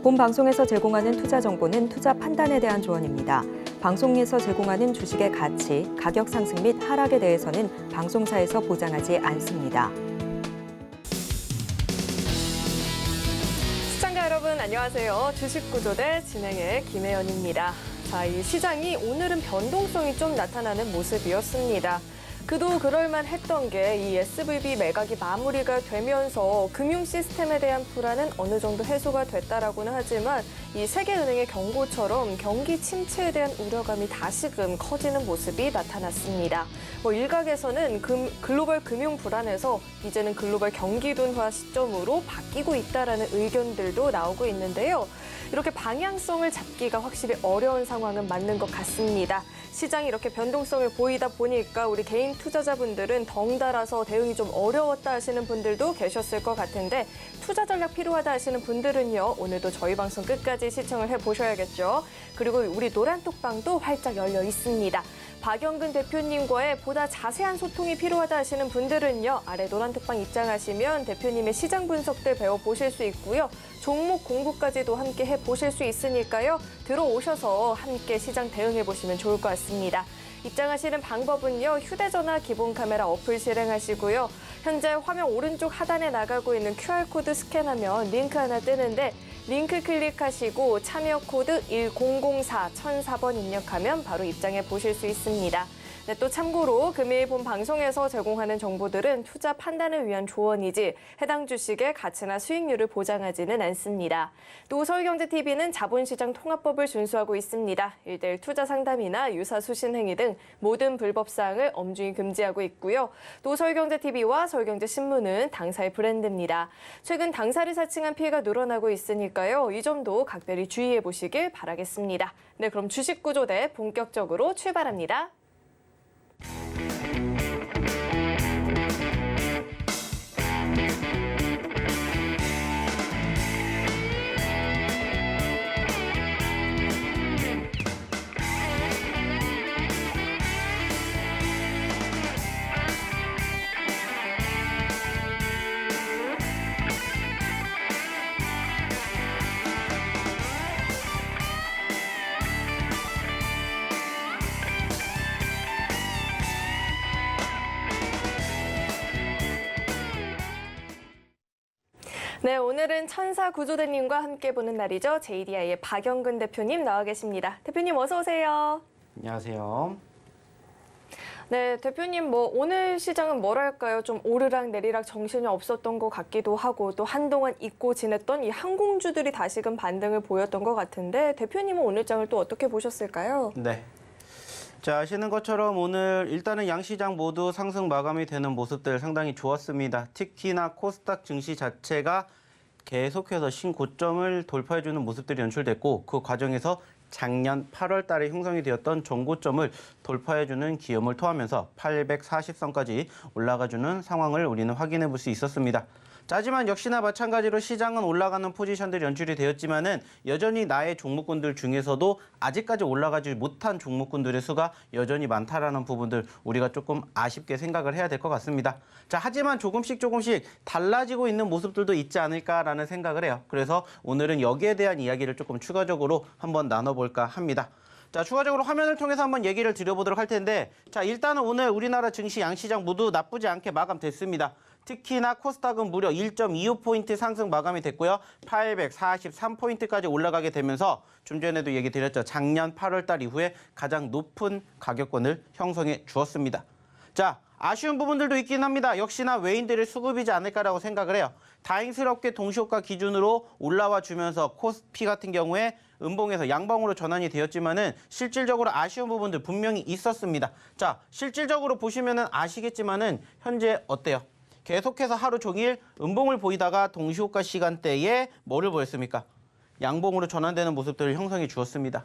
본 방송에서 제공하는 투자 정보는 투자 판단에 대한 조언입니다. 방송에서 제공하는 주식의 가치, 가격 상승 및 하락에 대해서는 방송사에서 보장하지 않습니다. 시청자 여러분 안녕하세요. 주식구조대 진행의 김혜연입니다. 자, 이 시장이 오늘은 변동성이 좀 나타나는 모습이었습니다. 그도 그럴만 했던 게 이 SVB 매각이 마무리가 되면서 금융 시스템에 대한 불안은 어느 정도 해소가 됐다라고는 하지만 이 세계은행의 경고처럼 경기 침체에 대한 우려감이 다시금 커지는 모습이 나타났습니다. 일각에서는 글로벌 금융 불안에서 이제는 글로벌 경기 둔화 시점으로 바뀌고 있다라는 의견들도 나오고 있는데요. 이렇게 방향성을 잡기가 확실히 어려운 상황은 맞는 것 같습니다. 시장이 이렇게 변동성을 보이다 보니까 우리 개인 투자자분들은 덩달아서 대응이 좀 어려웠다 하시는 분들도 계셨을 것 같은데 투자 전략 필요하다 하시는 분들은요. 오늘도 저희 방송 끝까지 시청을 해보셔야겠죠. 그리고 우리 노란톡방도 활짝 열려 있습니다. 박영근 대표님과의 보다 자세한 소통이 필요하다 하시는 분들은요. 아래 노란톡방 입장하시면 대표님의 시장 분석들 배워보실 수 있고요. 종목 공부까지도 함께 해보실 수 있으니까요. 들어오셔서 함께 시장 대응해보시면 좋을 것 같습니다. 입장하시는 방법은요. 휴대전화 기본 카메라 어플 실행하시고요. 현재 화면 오른쪽 하단에 나가고 있는 QR코드 스캔하면 링크 하나 뜨는데 링크 클릭하시고 참여 코드 1004 1004번 입력하면 바로 입장해 보실 수 있습니다. 네, 또 참고로 금일 본 방송에서 제공하는 정보들은 투자 판단을 위한 조언이지 해당 주식의 가치나 수익률을 보장하지는 않습니다. 또 서울경제TV는 자본시장 통합법을 준수하고 있습니다. 1:1 투자 상담이나 유사 수신 행위 등 모든 불법 사항을 엄중히 금지하고 있고요. 또 서울경제TV와 서울경제신문은 당사의 브랜드입니다. 최근 당사를 사칭한 피해가 늘어나고 있으니까요. 이 점도 각별히 주의해 보시길 바라겠습니다. 네, 그럼 주식구조대 본격적으로 출발합니다. 네, 오늘은 천사 구조대님과 함께 보는 날이죠. JDI의 박영근 대표님 나와 계십니다. 대표님 어서 오세요. 안녕하세요. 네, 대표님 오늘 시장은 뭐랄까요? 좀 오르락 내리락 정신이 없었던 것 같기도 하고 또 한동안 잊고 지냈던 이 항공주들이 다시금 반등을 보였던 것 같은데 대표님은 오늘 장을 또 어떻게 보셨을까요? 네. 자, 아시는 것처럼 오늘 일단은 양시장 모두 상승 마감이 되는 모습들 상당히 좋았습니다. 특히나 코스닥 증시 자체가 계속해서 신고점을 돌파해주는 모습들이 연출됐고 그 과정에서 작년 8월 달에 형성이 되었던 전고점을 돌파해주는 기염을 토하면서 840선까지 올라가주는 상황을 우리는 확인해 볼 수 있었습니다. 하지만 역시나 마찬가지로 시장은 올라가는 포지션들이 연출이 되었지만은 여전히 나의 종목군들 중에서도 아직까지 올라가지 못한 종목군들의 수가 여전히 많다라는 부분들 우리가 조금 아쉽게 생각을 해야 될 것 같습니다. 자, 하지만 조금씩 달라지고 있는 모습들도 있지 않을까라는 생각을 해요. 그래서 오늘은 여기에 대한 이야기를 조금 추가적으로 한번 나눠볼까 합니다. 자, 추가적으로 화면을 통해서 한번 얘기를 드려보도록 할 텐데 자, 일단은 오늘 우리나라 증시 양시장 모두 나쁘지 않게 마감됐습니다. 특히나 코스닥은 무려 1.25포인트 상승 마감이 됐고요. 843포인트까지 올라가게 되면서 좀 전에도 얘기 드렸죠. 작년 8월 달 이후에 가장 높은 가격권을 형성해 주었습니다. 자, 아쉬운 부분들도 있긴 합니다. 역시나 외인들의 수급이지 않을까라고 생각을 해요. 다행스럽게 동시호가 기준으로 올라와 주면서 코스피 같은 경우에 음봉에서 양봉으로 전환이 되었지만은 실질적으로 아쉬운 부분들 분명히 있었습니다. 자, 실질적으로 보시면은 아시겠지만은 현재 어때요? 계속해서 하루 종일 음봉을 보이다가 동시호가 시간대에 뭐를 보였습니까? 양봉으로 전환되는 모습들을 형성해 주었습니다.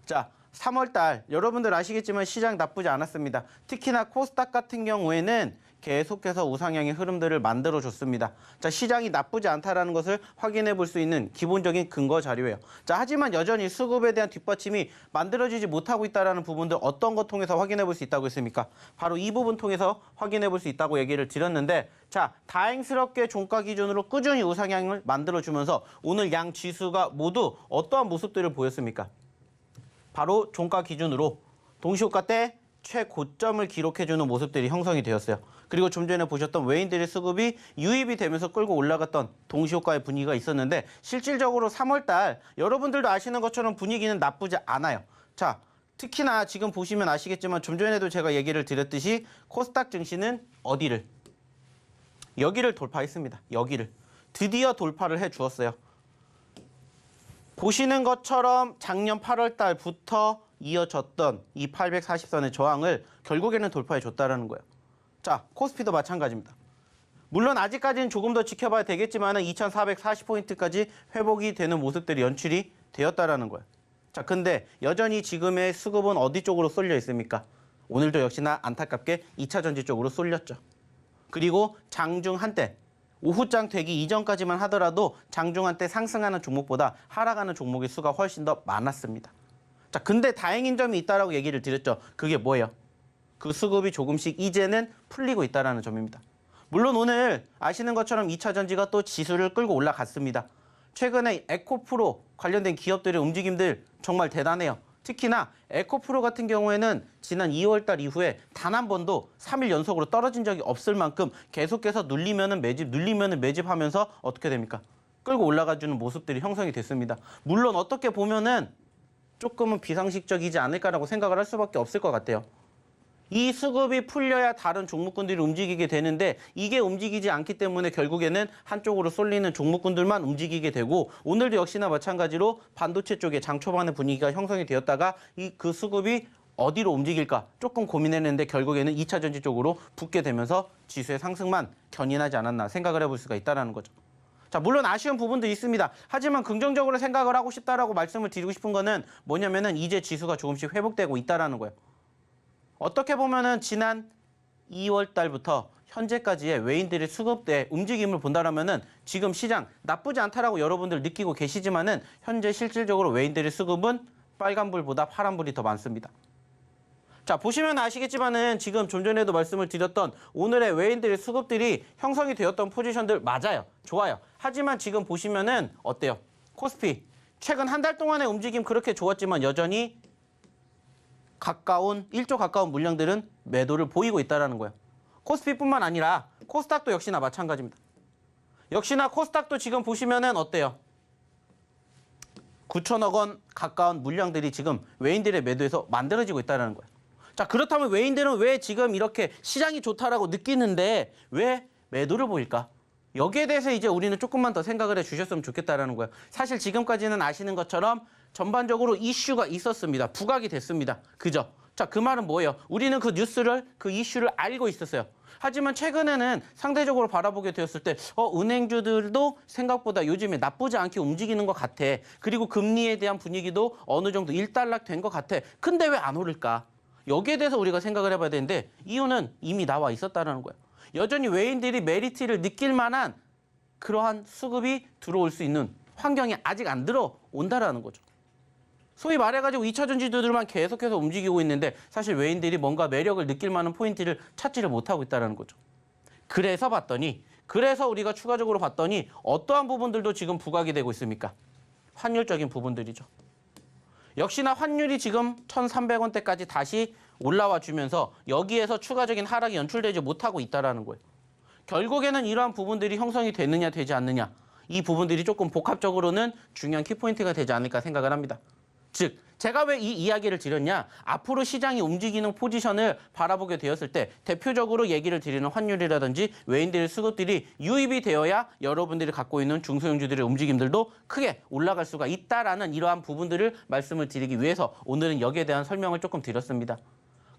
자, 3월 달 여러분들 아시겠지만 시장 나쁘지 않았습니다. 특히나 코스닥 같은 경우에는 계속해서 우상향의 흐름들을 만들어줬습니다. 자, 시장이 나쁘지 않다라는 것을 확인해 볼 수 있는 기본적인 근거 자료예요. 자, 하지만 여전히 수급에 대한 뒷받침이 만들어지지 못하고 있다는 부분들 어떤 것 통해서 확인해 볼 수 있다고 했습니까? 바로 이 부분 통해서 확인해 볼 수 있다고 얘기를 드렸는데, 자, 다행스럽게 종가 기준으로 꾸준히 우상향을 만들어주면서 오늘 양 지수가 모두 어떠한 모습들을 보였습니까? 바로 종가 기준으로 동시호가 때 최고점을 기록해주는 모습들이 형성이 되었어요. 그리고 좀 전에 보셨던 외인들의 수급이 유입이 되면서 끌고 올라갔던 동시호가의 분위기가 있었는데, 실질적으로 3월달 여러분들도 아시는 것처럼 분위기는 나쁘지 않아요. 자, 특히나 지금 보시면 아시겠지만 좀 전에도 제가 얘기를 드렸듯이 코스닥 증시는 어디를? 여기를 돌파했습니다. 여기를. 드디어 돌파를 해주었어요. 보시는 것처럼 작년 8월 달부터 이어졌던 이 840선의 저항을 결국에는 돌파해줬다는 거예요. 자, 코스피도 마찬가지입니다. 물론 아직까지는 조금 더 지켜봐야 되겠지만 2440포인트까지 회복이 되는 모습들이 연출이 되었다는 거예요. 자, 근데 여전히 지금의 수급은 어디 쪽으로 쏠려 있습니까? 오늘도 역시나 안타깝게 2차 전지 쪽으로 쏠렸죠. 그리고 장중 한때 오후장 되기 이전까지만 하더라도 장중 한때 상승하는 종목보다 하락하는 종목의 수가 훨씬 더 많았습니다. 자, 근데 다행인 점이 있다라고 얘기를 드렸죠. 그게 뭐예요? 그 수급이 조금씩 이제는 풀리고 있다는 점입니다. 물론 오늘 아시는 것처럼 2차 전지가 또 지수를 끌고 올라갔습니다. 최근에 에코프로 관련된 기업들의 움직임들 정말 대단해요. 특히나 에코프로 같은 경우에는 지난 2월 달 이후에 단 한 번도 3일 연속으로 떨어진 적이 없을 만큼 계속해서 눌리면은 매집 하면서 어떻게 됩니까? 끌고 올라가주는 모습들이 형성이 됐습니다. 물론 어떻게 보면은 조금은 비상식적이지 않을까라고 생각을 할 수밖에 없을 것 같아요. 이 수급이 풀려야 다른 종목군들이 움직이게 되는데, 이게 움직이지 않기 때문에 결국에는 한쪽으로 쏠리는 종목군들만 움직이게 되고, 오늘도 역시나 마찬가지로 반도체 쪽에 장 초반에 분위기가 형성이 되었다가 그 수급이 어디로 움직일까 조금 고민했는데 결국에는 2차 전지 쪽으로 붙게 되면서 지수의 상승만 견인하지 않았나 생각을 해볼 수가 있다는 거죠. 자, 물론 아쉬운 부분도 있습니다. 하지만 긍정적으로 생각을 하고 싶다라고 말씀을 드리고 싶은 거는 뭐냐면은 이제 지수가 조금씩 회복되고 있다라는 거예요. 어떻게 보면은 지난 2월 달부터 현재까지의 외인들의 수급대 움직임을 본다라면은 지금 시장 나쁘지 않다라고 여러분들 느끼고 계시지만은 현재 실질적으로 외인들의 수급은 빨간불보다 파란불이 더 많습니다. 자, 보시면 아시겠지만은 지금 좀 전에도 말씀을 드렸던 오늘의 외인들의 수급들이 형성이 되었던 포지션들 맞아요. 좋아요. 하지만 지금 보시면은 어때요? 코스피 최근 한 달 동안의 움직임 그렇게 좋았지만 여전히 1조 가까운 물량들은 매도를 보이고 있다는 거예요. 코스피뿐만 아니라 코스닥도 역시나 마찬가지입니다. 역시나 코스닥도 지금 보시면은 어때요? 9천억 원 가까운 물량들이 지금 외인들의 매도에서 만들어지고 있다는 거예요. 자, 그렇다면 외인들은 왜 지금 이렇게 시장이 좋다라고 느끼는데 왜 매도를 보일까? 여기에 대해서 이제 우리는 조금만 더 생각을 해 주셨으면 좋겠다라는 거예요. 사실 지금까지는 아시는 것처럼 전반적으로 이슈가 있었습니다. 부각이 됐습니다. 그죠? 자, 그 말은 뭐예요? 우리는 그 이슈를 알고 있었어요. 하지만 최근에는 상대적으로 바라보게 되었을 때 은행주들도 생각보다 요즘에 나쁘지 않게 움직이는 것 같아. 그리고 금리에 대한 분위기도 어느 정도 일단락 된 것 같아. 근데 왜 안 오를까? 여기에 대해서 우리가 생각을 해봐야 되는데 이유는 이미 나와 있었다는 거예요. 여전히 외인들이 메리트를 느낄 만한 그러한 수급이 들어올 수 있는 환경이 아직 안 들어온다라는 거죠. 소위 말해가지고 2차 전지들만 계속해서 움직이고 있는데 사실 외인들이 뭔가 매력을 느낄 만한 포인트를 찾지를 못하고 있다는 거죠. 그래서 우리가 추가적으로 봤더니 어떠한 부분들도 지금 부각이 되고 있습니까? 환율적인 부분들이죠. 역시나 환율이 지금 1,300원대까지 다시 올라와 주면서 여기에서 추가적인 하락이 연출되지 못하고 있다는 거예요. 결국에는 이러한 부분들이 형성이 되느냐 되지 않느냐, 이 부분들이 조금 복합적으로는 중요한 키포인트가 되지 않을까 생각을 합니다. 즉, 제가 왜 이 이야기를 드렸냐? 앞으로 시장이 움직이는 포지션을 바라보게 되었을 때 대표적으로 얘기를 드리는 환율이라든지 외인들의 수급들이 유입이 되어야 여러분들이 갖고 있는 중소형주들의 움직임들도 크게 올라갈 수가 있다라는 이러한 부분들을 말씀을 드리기 위해서 오늘은 여기에 대한 설명을 조금 드렸습니다.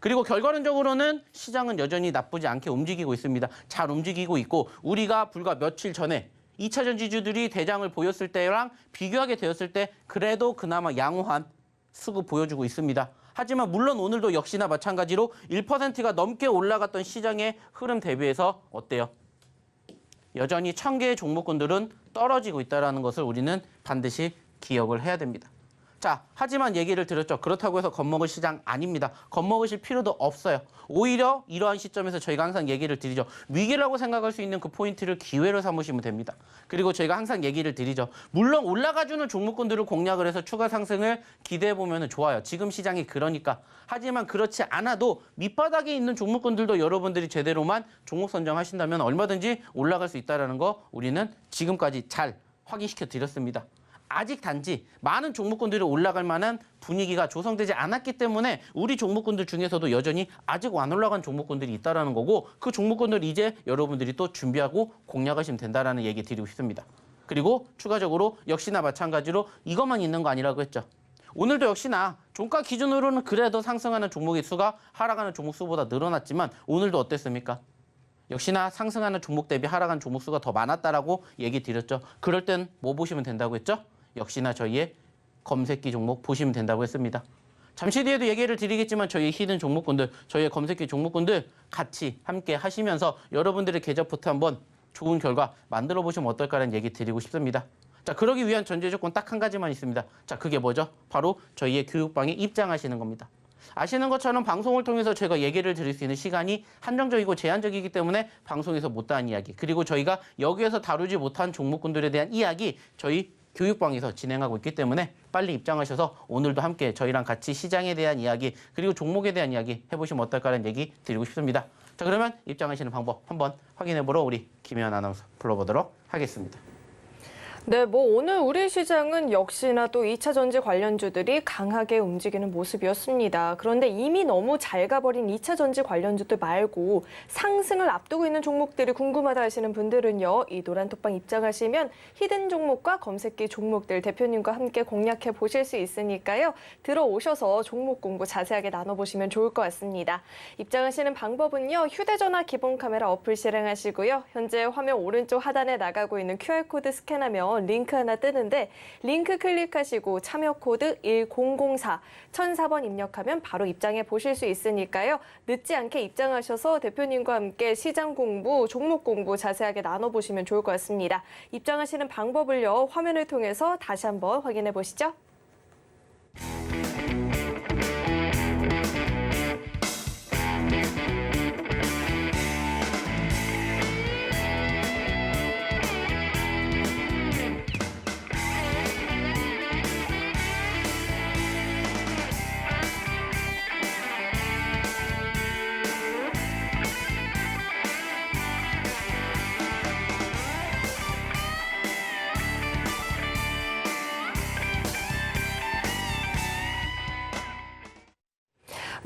그리고 결과론적으로는 시장은 여전히 나쁘지 않게 움직이고 있습니다. 잘 움직이고 있고, 우리가 불과 며칠 전에 2차 전지주들이 대장을 보였을 때랑 비교하게 되었을 때 그래도 그나마 양호한 수급 보여주고 있습니다. 하지만 물론 오늘도 역시나 마찬가지로 1%가 넘게 올라갔던 시장의 흐름 대비해서 어때요? 여전히 1000개의 종목군들은 떨어지고 있다는 것을 우리는 반드시 기억을 해야 됩니다. 자, 하지만 얘기를 드렸죠. 그렇다고 해서 겁먹을 시장 아닙니다. 겁먹으실 필요도 없어요. 오히려 이러한 시점에서 저희가 항상 얘기를 드리죠. 위기라고 생각할 수 있는 그 포인트를 기회로 삼으시면 됩니다. 그리고 저희가 항상 얘기를 드리죠. 물론 올라가주는 종목군들을 공략을 해서 추가 상승을 기대해보면 좋아요. 지금 시장이 그러니까. 하지만 그렇지 않아도 밑바닥에 있는 종목군들도 여러분들이 제대로만 종목 선정하신다면 얼마든지 올라갈 수 있다는 거 우리는 지금까지 잘 확인시켜 드렸습니다. 아직 단지 많은 종목군들이 올라갈 만한 분위기가 조성되지 않았기 때문에 우리 종목군들 중에서도 여전히 아직 안 올라간 종목군들이 있다는 거고 그 종목군들 이제 여러분들이 또 준비하고 공략하시면 된다는 얘기 드리고 싶습니다. 그리고 추가적으로 역시나 마찬가지로 이것만 있는 거 아니라고 했죠. 오늘도 역시나 종가 기준으로는 그래도 상승하는 종목의 수가 하락하는 종목 수보다 늘어났지만 오늘도 어땠습니까? 역시나 상승하는 종목 대비 하락한 종목 수가 더 많았다라고 얘기 드렸죠. 그럴 땐 뭐 보시면 된다고 했죠? 역시나 저희의 검색기 종목 보시면 된다고 했습니다. 잠시 뒤에도 얘기를 드리겠지만 저희의 히든 종목군들, 저희의 검색기 종목군들 같이 함께 하시면서 여러분들의 계좌부터 한번 좋은 결과 만들어 보시면 어떨까라는 얘기 드리고 싶습니다. 자, 그러기 위한 전제 조건 딱 한 가지만 있습니다. 자, 그게 뭐죠? 바로 저희의 교육방에 입장하시는 겁니다. 아시는 것처럼 방송을 통해서 제가 얘기를 드릴 수 있는 시간이 한정적이고 제한적이기 때문에 방송에서 못다한 이야기, 그리고 저희가 여기에서 다루지 못한 종목군들에 대한 이야기 저희 교육방에서 진행하고 있기 때문에 빨리 입장하셔서 오늘도 함께 저희랑 같이 시장에 대한 이야기 그리고 종목에 대한 이야기 해보시면 어떨까라는 얘기 드리고 싶습니다. 자, 그러면 입장하시는 방법 한번 확인해보러 우리 김혜연 아나운서 불러보도록 하겠습니다. 네, 오늘 우리 시장은 역시나 또 2차 전지 관련주들이 강하게 움직이는 모습이었습니다. 그런데 이미 너무 잘 가버린 2차 전지 관련주들 말고 상승을 앞두고 있는 종목들이 궁금하다 하시는 분들은요, 이 노란톡방 입장하시면 히든 종목과 검색기 종목들 대표님과 함께 공략해 보실 수 있으니까요. 들어오셔서 종목 공부 자세하게 나눠보시면 좋을 것 같습니다. 입장하시는 방법은요, 휴대전화 기본 카메라 어플 실행하시고요. 현재 화면 오른쪽 하단에 나가고 있는 QR코드 스캔하면 링크 하나 뜨는데 링크 클릭하시고 참여 코드 1004, 1004번 입력하면 바로 입장해 보실 수 있으니까요. 늦지 않게 입장하셔서 대표님과 함께 시장 공부, 종목 공부 자세하게 나눠보시면 좋을 것 같습니다. 입장하시는 방법을요, 화면을 통해서 다시 한번 확인해 보시죠.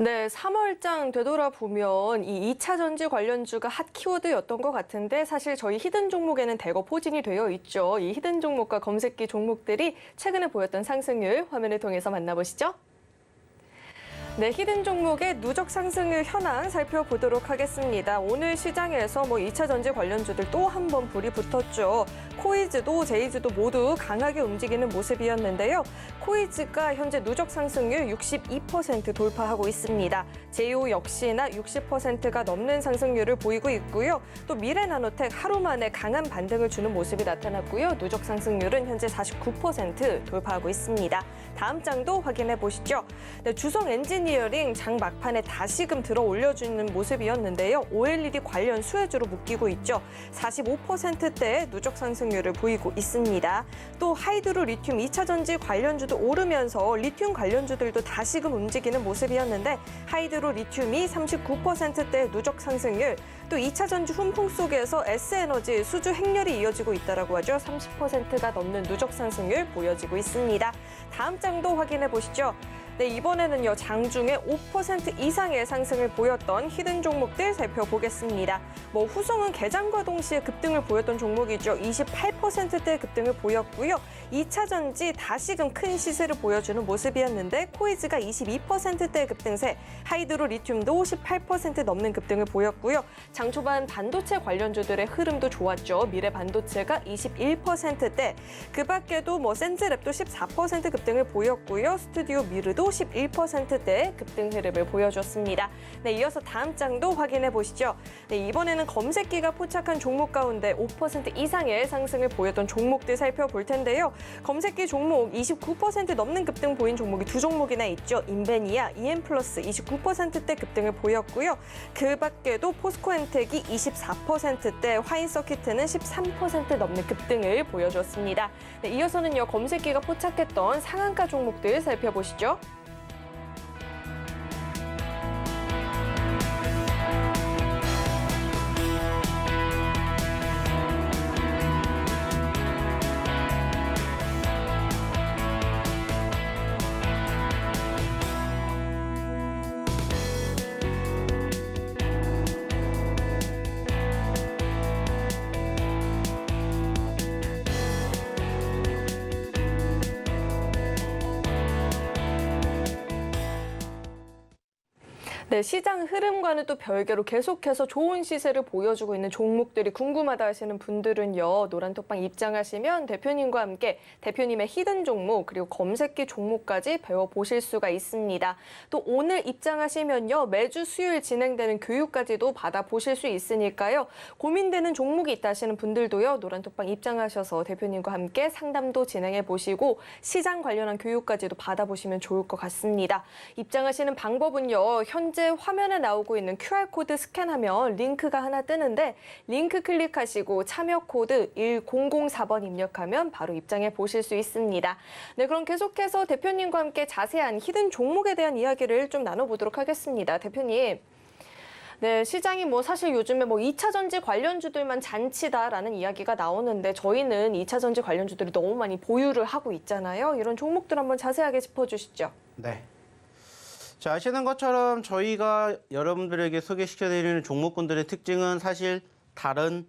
네, 3월장 되돌아보면 이 2차 전지 관련주가 핫 키워드였던 것 같은데 사실 저희 히든 종목에는 대거 포진이 되어 있죠. 이 히든 종목과 검색기 종목들이 최근에 보였던 상승률 화면을 통해서 만나보시죠. 네, 히든 종목의 누적 상승률 현황 살펴보도록 하겠습니다. 오늘 시장에서 2차 전지 관련주들 또 한 번 불이 붙었죠. 코이즈도 제이즈도 모두 강하게 움직이는 모습이었는데요. 코이즈가 현재 누적 상승률 62% 돌파하고 있습니다. 제이오 역시나 60%가 넘는 상승률을 보이고 있고요. 또 미래나노텍 하루 만에 강한 반등을 주는 모습이 나타났고요. 누적 상승률은 현재 49% 돌파하고 있습니다. 다음 장도 확인해 보시죠. 네, 주성 엔지니어링 장 막판에 다시금 들어 올려주는 모습이었는데요. OLED 관련 수혜주로 묶이고 있죠. 45%대의 누적 상승률을 보이고 있습니다. 또 하이드로 리튬 2차 전지 관련주도 오르면서 리튬 관련주들도 다시금 움직이는 모습이었는데 하이드로 리튬이 39%대의 누적 상승률, 또 2차 전지 훈풍 속에서 S에너지 수주 행렬이 이어지고 있다고 하죠. 30%가 넘는 누적 상승률 보여지고 있습니다. 다음 장도 확인해 보시죠. 네, 이번에는요, 장중에 5% 이상의 상승을 보였던 히든 종목들 살펴보겠습니다. 후성은 개장과 동시에 급등을 보였던 종목이죠. 28%대의 급등을 보였고요. 2차 전지 다시금 큰 시세를 보여주는 모습이었는데 코이즈가 22%대의 급등세, 하이드로 리튬도 18% 넘는 급등을 보였고요. 장 초반 반도체 관련주들의 흐름도 좋았죠. 미래 반도체가 21%대, 그 밖에도 센즈랩도 14% 급등을 보였고요. 스튜디오 미르도 11%대 급등 흐름을 보여줬습니다. 네, 이어서 다음 장도 확인해 보시죠. 네, 이번에는 검색기가 포착한 종목 가운데 5% 이상의 상승을 보였던 종목들 살펴볼 텐데요. 검색기 종목 29% 넘는 급등 보인 종목이 두 종목이나 있죠. 인베니아, EM플러스 29%대 급등을 보였고요. 그 밖에도 포스코엔텍이 24%대, 화인서키트는 13% 넘는 급등을 보여줬습니다. 네, 이어서는요, 검색기가 포착했던 상한가 종목들 살펴보시죠. 네, 시장 흐름과는 또 별개로 계속해서 좋은 시세를 보여주고 있는 종목들이 궁금하다 하시는 분들은요, 노란톡방 입장하시면 대표님과 함께 대표님의 히든 종목 그리고 검색기 종목까지 배워보실 수가 있습니다. 또 오늘 입장하시면요, 매주 수요일 진행되는 교육까지도 받아보실 수 있으니까요. 고민되는 종목이 있다 하시는 분들도요, 노란톡방 입장하셔서 대표님과 함께 상담도 진행해보시고 시장 관련한 교육까지도 받아보시면 좋을 것 같습니다. 입장하시는 방법은요, 현재 화면에 나오고 있는 QR코드 스캔하면 링크가 하나 뜨는데 링크 클릭하시고 참여 코드 1004번 입력하면 바로 입장해 보실 수 있습니다. 네, 그럼 계속해서 대표님과 함께 자세한 히든 종목에 대한 이야기를 좀 나눠보도록 하겠습니다. 대표님. 네, 시장이 사실 요즘에 2차 전지 관련주들만 잔치다라는 이야기가 나오는데 저희는 2차 전지 관련주들을 너무 많이 보유를 하고 있잖아요. 이런 종목들 한번 자세하게 짚어주시죠. 네. 자, 아시는 것처럼 저희가 여러분들에게 소개시켜드리는 종목군들의 특징은 사실 다른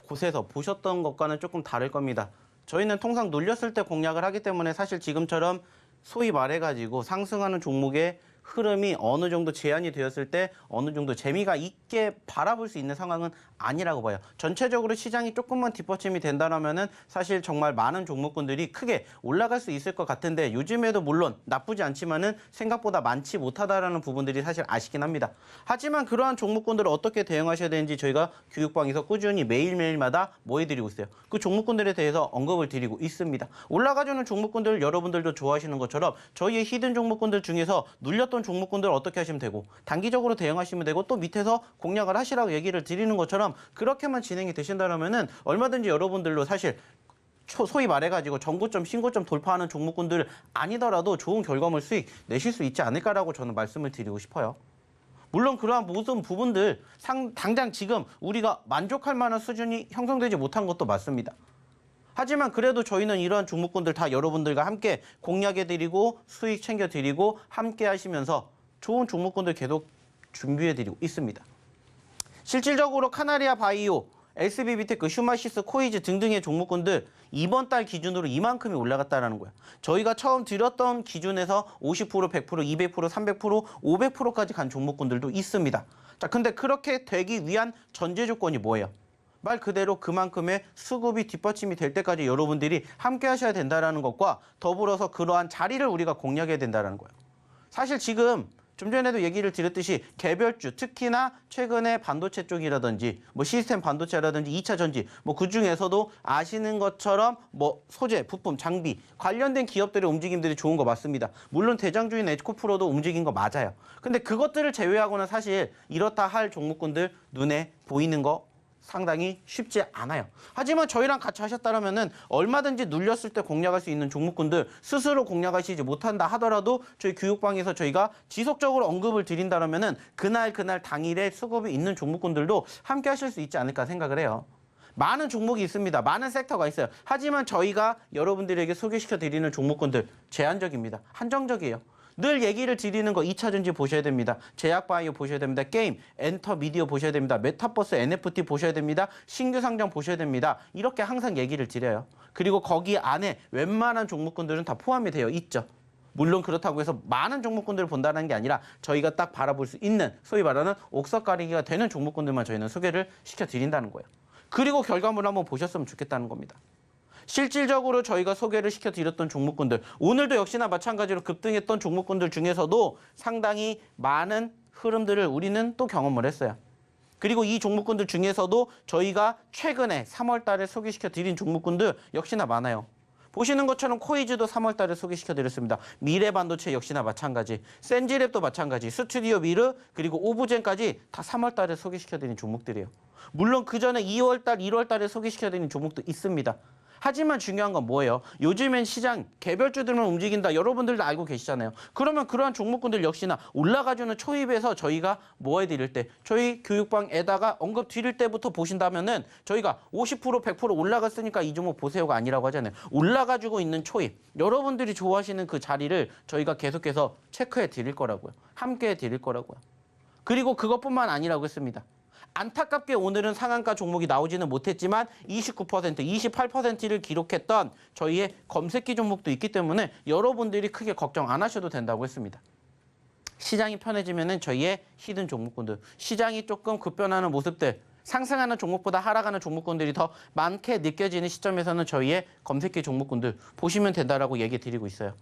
곳에서 보셨던 것과는 조금 다를 겁니다. 저희는 통상 눌렸을 때 공략을 하기 때문에 사실 지금처럼 소위 말해가지고 상승하는 종목의 흐름이 어느 정도 제한이 되었을 때 어느 정도 재미가 있게 바라볼 수 있는 상황은 아니라고 봐요. 전체적으로 시장이 조금만 뒷받침이 된다면은 사실 정말 많은 종목군들이 크게 올라갈 수 있을 것 같은데 요즘에도 물론 나쁘지 않지만은 생각보다 많지 못하다라는 부분들이 사실 아쉽긴 합니다. 하지만 그러한 종목군들을 어떻게 대응하셔야 되는지 저희가 교육방에서 꾸준히 매일매일마다 뭐 해드리고 있어요. 그 종목군들에 대해서 언급을 드리고 있습니다. 올라가주는 종목군들 여러분들도 좋아하시는 것처럼 저희의 히든 종목군들 중에서 눌렸던 종목군들 어떻게 하시면 되고 단기적으로 대응하시면 되고 또 밑에서 공략을 하시라고 얘기를 드리는 것처럼 그렇게만 진행이 되신다면은 얼마든지 여러분들로 사실 소위 말해가지고 전고점, 신고점 돌파하는 종목군들 아니더라도 좋은 결과물 수익 내실 수 있지 않을까라고 저는 말씀을 드리고 싶어요. 물론 그러한 모든 부분들 당장 지금 우리가 만족할 만한 수준이 형성되지 못한 것도 맞습니다. 하지만 그래도 저희는 이러한 종목군들 다 여러분들과 함께 공략해드리고 수익 챙겨드리고 함께 하시면서 좋은 종목군들 계속 준비해드리고 있습니다. 실질적으로 카나리아 바이오, SB비테크, 슈마시스, 코이즈 등등의 종목군들 이번 달 기준으로 이만큼이 올라갔다는 거야. 저희가 처음 드렸던 기준에서 50%, 100%, 200%, 300%, 500%까지 간 종목군들도 있습니다. 자, 근데 그렇게 되기 위한 전제 조건이 뭐예요? 말 그대로 그만큼의 수급이 뒷받침이 될 때까지 여러분들이 함께 하셔야 된다는 것과 더불어서 그러한 자리를 우리가 공략해야 된다는 거예요. 사실 지금 좀 전에도 얘기를 드렸듯이 개별주, 특히나 최근에 반도체 쪽이라든지 시스템 반도체라든지 2차 전지 그 중에서도 아시는 것처럼 소재, 부품, 장비 관련된 기업들의 움직임들이 좋은 거 맞습니다. 물론 대장주인 에코프로도 움직인 거 맞아요. 근데 그것들을 제외하고는 사실 이렇다 할 종목군들 눈에 보이는 거 상당히 쉽지 않아요. 하지만 저희랑 같이 하셨다면은 얼마든지 눌렸을 때 공략할 수 있는 종목군들 스스로 공략하시지 못한다 하더라도 저희 교육방에서 저희가 지속적으로 언급을 드린다면은 그날 당일에 수급이 있는 종목군들도 함께 하실 수 있지 않을까 생각을 해요. 많은 종목이 있습니다. 많은 섹터가 있어요. 하지만 저희가 여러분들에게 소개시켜 드리는 종목군들 제한적입니다. 한정적이에요. 늘 얘기를 드리는 거 2차 전지 보셔야 됩니다. 제약바이오 보셔야 됩니다. 게임, 엔터 미디어 보셔야 됩니다. 메타버스, NFT 보셔야 됩니다. 신규 상장 보셔야 됩니다. 이렇게 항상 얘기를 드려요. 그리고 거기 안에 웬만한 종목군들은 다 포함이 되어 있죠. 물론 그렇다고 해서 많은 종목군들을 본다는 게 아니라 저희가 딱 바라볼 수 있는 소위 말하는 옥석 가리기가 되는 종목군들만 저희는 소개를 시켜드린다는 거예요. 그리고 결과물을 한번 보셨으면 좋겠다는 겁니다. 실질적으로 저희가 소개를 시켜드렸던 종목군들, 오늘도 역시나 마찬가지로 급등했던 종목군들 중에서도 상당히 많은 흐름들을 우리는 또 경험을 했어요. 그리고 이 종목군들 중에서도 저희가 최근에 3월 달에 소개시켜드린 종목군들 역시나 많아요. 보시는 것처럼 코이즈도 3월 달에 소개시켜드렸습니다. 미래반도체 역시나 마찬가지, 센지랩도 마찬가지, 스튜디오 미르 그리고 오브젠까지 다 3월 달에 소개시켜드린 종목들이에요. 물론 그 전에 2월 달, 1월 달에 소개시켜드린 종목도 있습니다. 하지만 중요한 건 뭐예요? 요즘엔 시장 개별주들만 움직인다. 여러분들도 알고 계시잖아요. 그러면 그러한 종목군들 역시나 올라가주는 초입에서 저희가 뭐 해드릴 때, 저희 교육방에다가 언급 드릴 때부터 보신다면은 저희가 50% 100% 올라갔으니까 이 종목 보세요가 아니라고 하잖아요. 올라가주고 있는 초입, 여러분들이 좋아하시는 그 자리를 저희가 계속해서 체크해 드릴 거라고요. 함께 해 드릴 거라고요. 그리고 그것뿐만 아니라고 했습니다. 안타깝게 오늘은 상한가 종목이 나오지는 못했지만 29%, 28%를 기록했던 저희의 검색기 종목도 있기 때문에 여러분들이 크게 걱정 안 하셔도 된다고 했습니다. 시장이 편해지면은 저희의 히든 종목군들, 시장이 조금 급변하는 모습들, 상승하는 종목보다 하락하는 종목군들이 더 많게 느껴지는 시점에서는 저희의 검색기 종목군들 보시면 된다라고 얘기 드리고 있어요.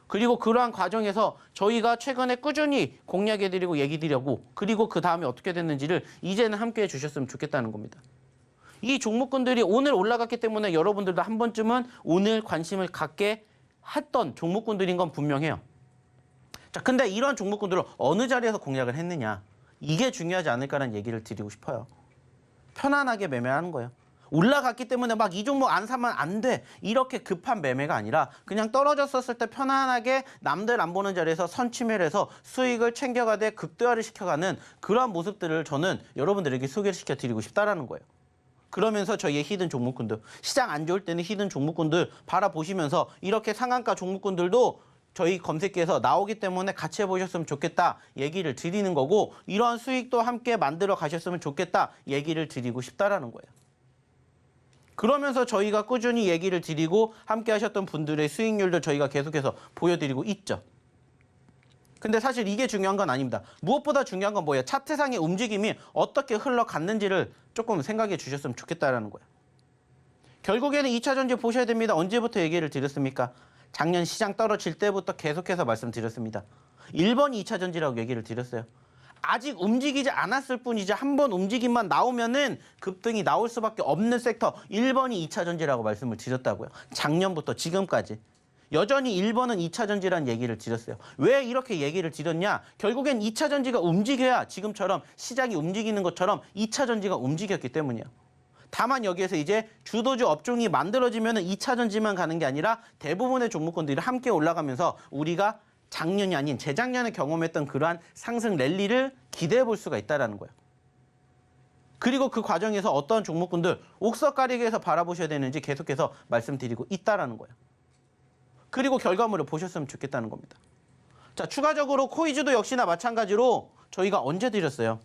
그리고 그러한 과정에서 저희가 최근에 꾸준히 공략해드리고 얘기 드리고 그리고 그 다음에 어떻게 됐는지를 이제는 함께 해주셨으면 좋겠다는 겁니다. 이 종목군들이 오늘 올라갔기 때문에 여러분들도 한 번쯤은 오늘 관심을 갖게 했던 종목군들인 건 분명해요. 자, 근데 이런 종목군들을 어느 자리에서 공략을 했느냐, 이게 중요하지 않을까라는 얘기를 드리고 싶어요. 편안하게 매매하는 거예요. 올라갔기 때문에 막 이 종목 안 사면 안 돼, 이렇게 급한 매매가 아니라 그냥 떨어졌었을 때 편안하게 남들 안 보는 자리에서 선취매를 해서 수익을 챙겨가되 극대화를 시켜가는 그러한 모습들을 저는 여러분들에게 소개를 시켜드리고 싶다라는 거예요. 그러면서 저희의 히든 종목군들, 시장 안 좋을 때는 히든 종목군들 바라보시면서 이렇게 상한가 종목군들도 저희 검색기에서 나오기 때문에 같이 해보셨으면 좋겠다 얘기를 드리는 거고, 이러한 수익도 함께 만들어 가셨으면 좋겠다 얘기를 드리고 싶다라는 거예요. 그러면서 저희가 꾸준히 얘기를 드리고 함께 하셨던 분들의 수익률도 저희가 계속해서 보여드리고 있죠. 근데 사실 이게 중요한 건 아닙니다. 무엇보다 중요한 건 뭐예요? 차트상의 움직임이 어떻게 흘러갔는지를 조금 생각해 주셨으면 좋겠다라는 거예요. 결국에는 2차 전지 보셔야 됩니다. 언제부터 얘기를 드렸습니까? 작년 시장 떨어질 때부터 계속해서 말씀드렸습니다. 1번이 2차 전지라고 얘기를 드렸어요. 아직 움직이지 않았을 뿐이지 한 번 움직임만 나오면은 급등이 나올 수밖에 없는 섹터 1번이 2차 전지라고 말씀을 드렸다고요. 작년부터 지금까지. 여전히 1번은 2차 전지라는 얘기를 드렸어요. 왜 이렇게 얘기를 드렸냐? 결국엔 2차 전지가 움직여야 지금처럼 시장이 움직이는 것처럼 2차 전지가 움직였기 때문이에요. 다만 여기에서 이제 주도주 업종이 만들어지면은 2차 전지만 가는 게 아니라 대부분의 종목군들이 함께 올라가면서 우리가 작년이 아닌 재작년에 경험했던 그러한 상승 랠리를 기대해 볼 수가 있다는 거예요. 그리고 그 과정에서 어떤 종목군들 옥석 가리개에서 바라보셔야 되는지 계속해서 말씀드리고 있다는 거예요. 그리고 결과물을 보셨으면 좋겠다는 겁니다. 자, 추가적으로 코이즈도 역시나 마찬가지로 저희가 언제 드렸어요?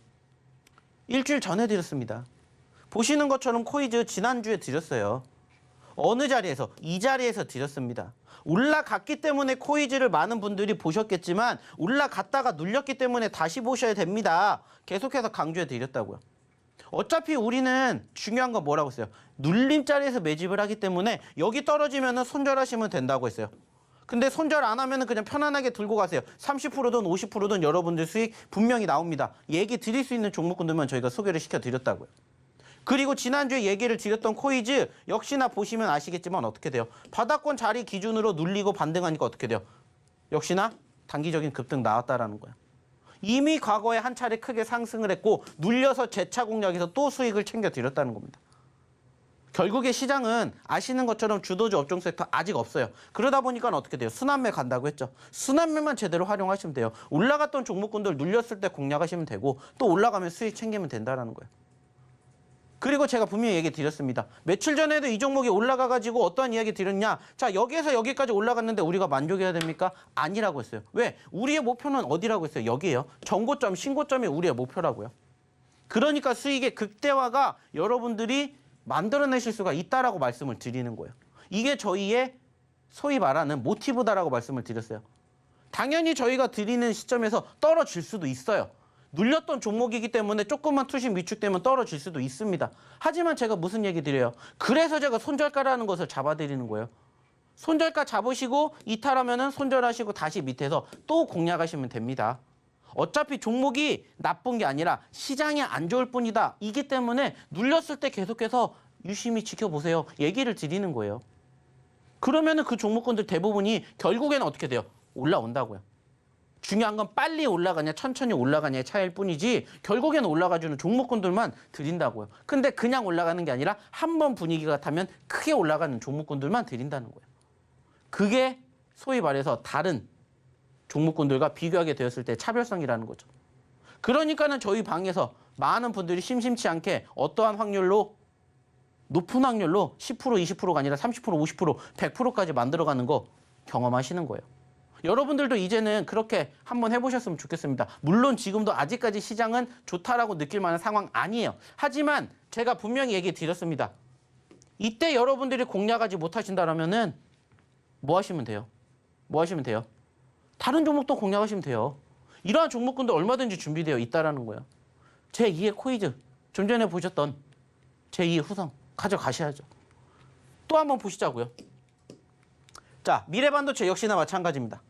일주일 전에 드렸습니다. 보시는 것처럼 코이즈 지난주에 드렸어요. 어느 자리에서? 이 자리에서 드렸습니다. 올라갔기 때문에 코이즈를 많은 분들이 보셨겠지만 올라갔다가 눌렸기 때문에 다시 보셔야 됩니다. 계속해서 강조해 드렸다고요. 어차피 우리는 중요한 건 뭐라고 했어요? 눌림 자리에서 매집을 하기 때문에 여기 떨어지면 손절하시면 된다고 했어요. 근데 손절 안 하면 그냥 편안하게 들고 가세요. 30%든 50%든 여러분들 수익 분명히 나옵니다. 얘기 드릴 수 있는 종목군들만 저희가 소개를 시켜드렸다고요. 그리고 지난주에 얘기를 드렸던 코이즈 역시나 보시면 아시겠지만 어떻게 돼요? 바닥권 자리 기준으로 눌리고 반등하니까 어떻게 돼요? 역시나 단기적인 급등 나왔다라는 거예요. 이미 과거에 한 차례 크게 상승을 했고 눌려서 재차 공략해서 또 수익을 챙겨드렸다는 겁니다. 결국에 시장은 아시는 것처럼 주도주 업종 섹터 아직 없어요. 그러다 보니까 어떻게 돼요? 순환매 간다고 했죠. 순환매만 제대로 활용하시면 돼요. 올라갔던 종목군들 눌렸을 때 공략하시면 되고 또 올라가면 수익 챙기면 된다는 거예요. 그리고 제가 분명히 얘기 드렸습니다. 며칠 전에도 이 종목이 올라가가지고 어떠한 이야기 드렸냐. 자, 여기에서 여기까지 올라갔는데 우리가 만족해야 됩니까? 아니라고 했어요. 왜? 우리의 목표는 어디라고 했어요? 여기에요. 정고점, 신고점이 우리의 목표라고요. 그러니까 수익의 극대화가 여러분들이 만들어내실 수가 있다라고 말씀을 드리는 거예요. 이게 저희의 소위 말하는 모티브다라고 말씀을 드렸어요. 당연히 저희가 드리는 시점에서 떨어질 수도 있어요. 눌렸던 종목이기 때문에 조금만 투심 위축되면 떨어질 수도 있습니다. 하지만 제가 무슨 얘기 드려요? 그래서 제가 손절가라는 것을 잡아드리는 거예요. 손절가 잡으시고 이탈하면은 손절하시고 다시 밑에서 또 공략하시면 됩니다. 어차피 종목이 나쁜 게 아니라 시장이 안 좋을 뿐이다. 이기 때문에 눌렸을 때 계속해서 유심히 지켜보세요. 얘기를 드리는 거예요. 그러면은 그 종목군들 대부분이 결국에는 어떻게 돼요? 올라온다고요. 중요한 건 빨리 올라가냐 천천히 올라가냐의 차이일 뿐이지 결국에는 올라가주는 종목군들만 드린다고요. 근데 그냥 올라가는 게 아니라 한번 분위기가 타면 크게 올라가는 종목군들만 드린다는 거예요. 그게 소위 말해서 다른 종목군들과 비교하게 되었을 때 차별성이라는 거죠. 그러니까는 저희 방에서 많은 분들이 심심치 않게 어떠한 확률로 높은 확률로 10%, 20%가 아니라 30%, 50%, 100%까지 만들어가는 거 경험하시는 거예요. 여러분들도 이제는 그렇게 한번 해보셨으면 좋겠습니다. 물론 지금도 아직까지 시장은 좋다라고 느낄 만한 상황 아니에요. 하지만 제가 분명히 얘기 드렸습니다. 이때 여러분들이 공략하지 못하신다면은 뭐 하시면 돼요? 뭐 하시면 돼요? 다른 종목도 공략하시면 돼요. 이러한 종목군도 얼마든지 준비되어 있다라는 거예요. 제2의 코이즈, 좀 전에 보셨던 제2의 후성 가져가셔야죠. 또 한번 보시자고요. 자, 미래반도체 역시나 마찬가지입니다.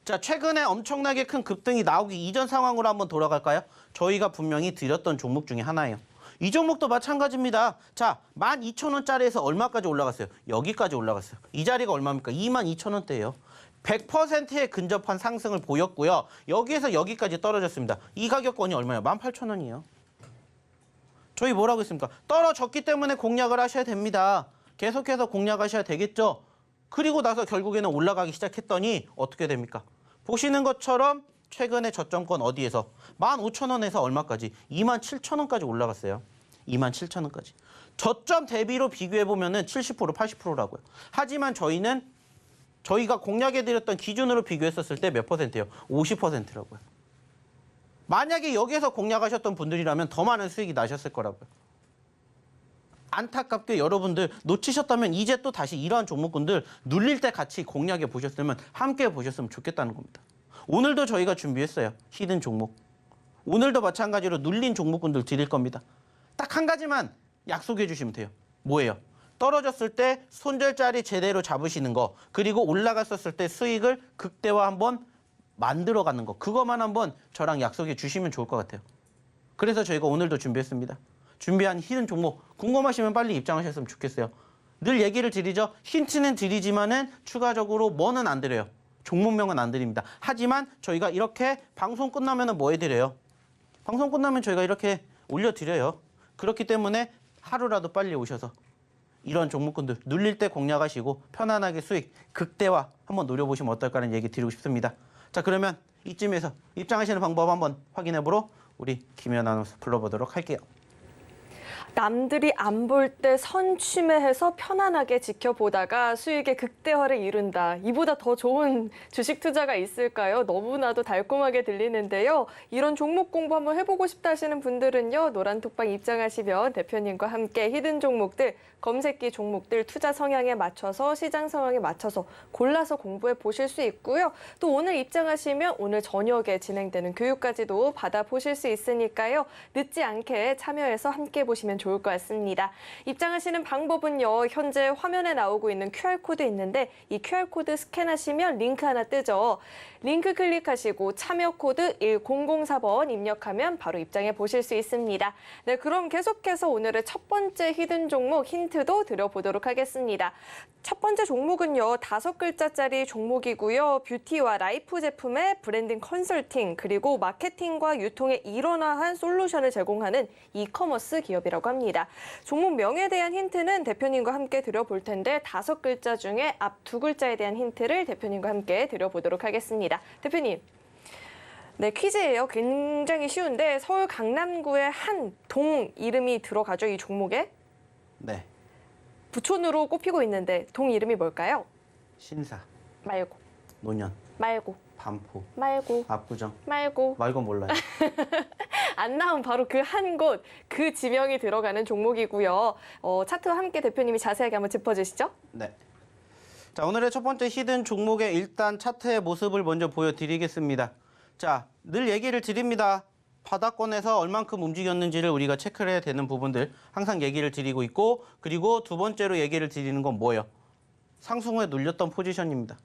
자, 최근에 엄청나게 큰 급등이 나오기 이전 상황으로 한번 돌아갈까요? 저희가 분명히 드렸던 종목 중에 하나예요. 이 종목도 마찬가지입니다. 자, 12,000원짜리에서 얼마까지 올라갔어요? 여기까지 올라갔어요. 이 자리가 얼마입니까? 22,000원대예요. 100%에 근접한 상승을 보였고요. 여기에서 여기까지 떨어졌습니다. 이 가격권이 얼마예요? 18,000원이에요. 저희 뭐라고 했습니까? 떨어졌기 때문에 공략을 하셔야 됩니다. 계속해서 공략하셔야 되겠죠. 그리고 나서 결국에는 올라가기 시작했더니 어떻게 됩니까? 보시는 것처럼 최근에 저점권 어디에서 15,000원에서 얼마까지? 27,000원까지 올라갔어요. 27,000원까지. 저점 대비로 비교해보면 70%, 80%라고요. 하지만 저희가 공략해드렸던 기준으로 비교했었을 때 몇 %예요? 50%라고요. 만약에 여기에서 공략하셨던 분들이라면 더 많은 수익이 나셨을 거라고요. 안타깝게 여러분들 놓치셨다면 이제 또 다시 이러한 종목군들 눌릴 때 같이 공략해 보셨으면 함께 보셨으면 좋겠다는 겁니다. 오늘도 저희가 준비했어요. 히든 종목. 오늘도 마찬가지로 눌린 종목군들 드릴 겁니다. 딱 한 가지만 약속해 주시면 돼요. 뭐예요? 떨어졌을 때 손절자리 제대로 잡으시는 거, 그리고 올라갔었을 때 수익을 극대화 한번 만들어가는 거, 그것만 한번 저랑 약속해 주시면 좋을 것 같아요. 그래서 저희가 오늘도 준비했습니다. 준비한 히든 종목 궁금하시면 빨리 입장하셨으면 좋겠어요. 늘 얘기를 드리죠. 힌트는 드리지만은 추가적으로 뭐는 안 드려요. 종목명은 안 드립니다. 하지만 저희가 이렇게 방송 끝나면은 뭐 해드려요? 방송 끝나면 저희가 이렇게 올려드려요. 그렇기 때문에 하루라도 빨리 오셔서 이런 종목군들 눌릴 때 공략하시고 편안하게 수익 극대화 한번 노려보시면 어떨까라는 얘기 드리고 싶습니다. 자, 그러면 이쯤에서 입장하시는 방법 한번 확인해보러 우리 김혜연 아나운서 불러보도록 할게요. 남들이 안 볼 때 선취매해서 편안하게 지켜보다가 수익의 극대화를 이룬다. 이보다 더 좋은 주식 투자가 있을까요? 너무나도 달콤하게 들리는데요. 이런 종목 공부 한번 해보고 싶다 하시는 분들은요. 노란톡방 입장하시면 대표님과 함께 히든 종목들, 검색기 종목들 투자 성향에 맞춰서 시장 상황에 맞춰서 골라서 공부해 보실 수 있고요. 또 오늘 입장하시면 오늘 저녁에 진행되는 교육까지도 받아보실 수 있으니까요. 늦지 않게 참여해서 함께 보시면 좋을 것 같습니다. 입장하시는 방법은요. 현재 화면에 나오고 있는 QR코드 있는데 이 QR코드 스캔하시면 링크 하나 뜨죠. 링크 클릭하시고 참여 코드 1004번 입력하면 바로 입장해 보실 수 있습니다. 네, 그럼 계속해서 오늘의 첫 번째 히든 종목 힌트도 드려보도록 하겠습니다. 첫 번째 종목은요. 5글자짜리 종목이고요. 뷰티와 라이프 제품의 브랜딩 컨설팅 그리고 마케팅과 유통의 일원화한 솔루션을 제공하는 이커머스 기업이라고 합니다. 종목 명에 대한 힌트는 대표님과 함께 드려볼 텐데 5글자 중에 앞 2글자에 대한 힌트를 대표님과 함께 드려보도록 하겠습니다. 대표님. 네, 퀴즈예요. 굉장히 쉬운데 서울 강남구의 한 동 이름이 들어가죠, 이 종목에? 네. 부촌으로 꼽히고 있는데 동 이름이 뭘까요? 신사, 말고, 노년, 말고, 반포, 말고, 압구정. 말고. 말건 몰라요. 안 나온 바로 그 한 곳, 그 지명이 들어가는 종목이고요. 차트와 함께 대표님이 자세하게 한번 짚어주시죠. 네. 자, 오늘의 첫 번째 히든 종목의 일단 차트의 모습을 먼저 보여드리겠습니다. 자, 늘 얘기를 드립니다. 바닥권에서 얼만큼 움직였는지를 우리가 체크를 해야 되는 부분들 항상 얘기를 드리고 있고, 그리고 두 번째로 얘기를 드리는 건 뭐예요? 상승 후에 눌렸던 포지션입니다.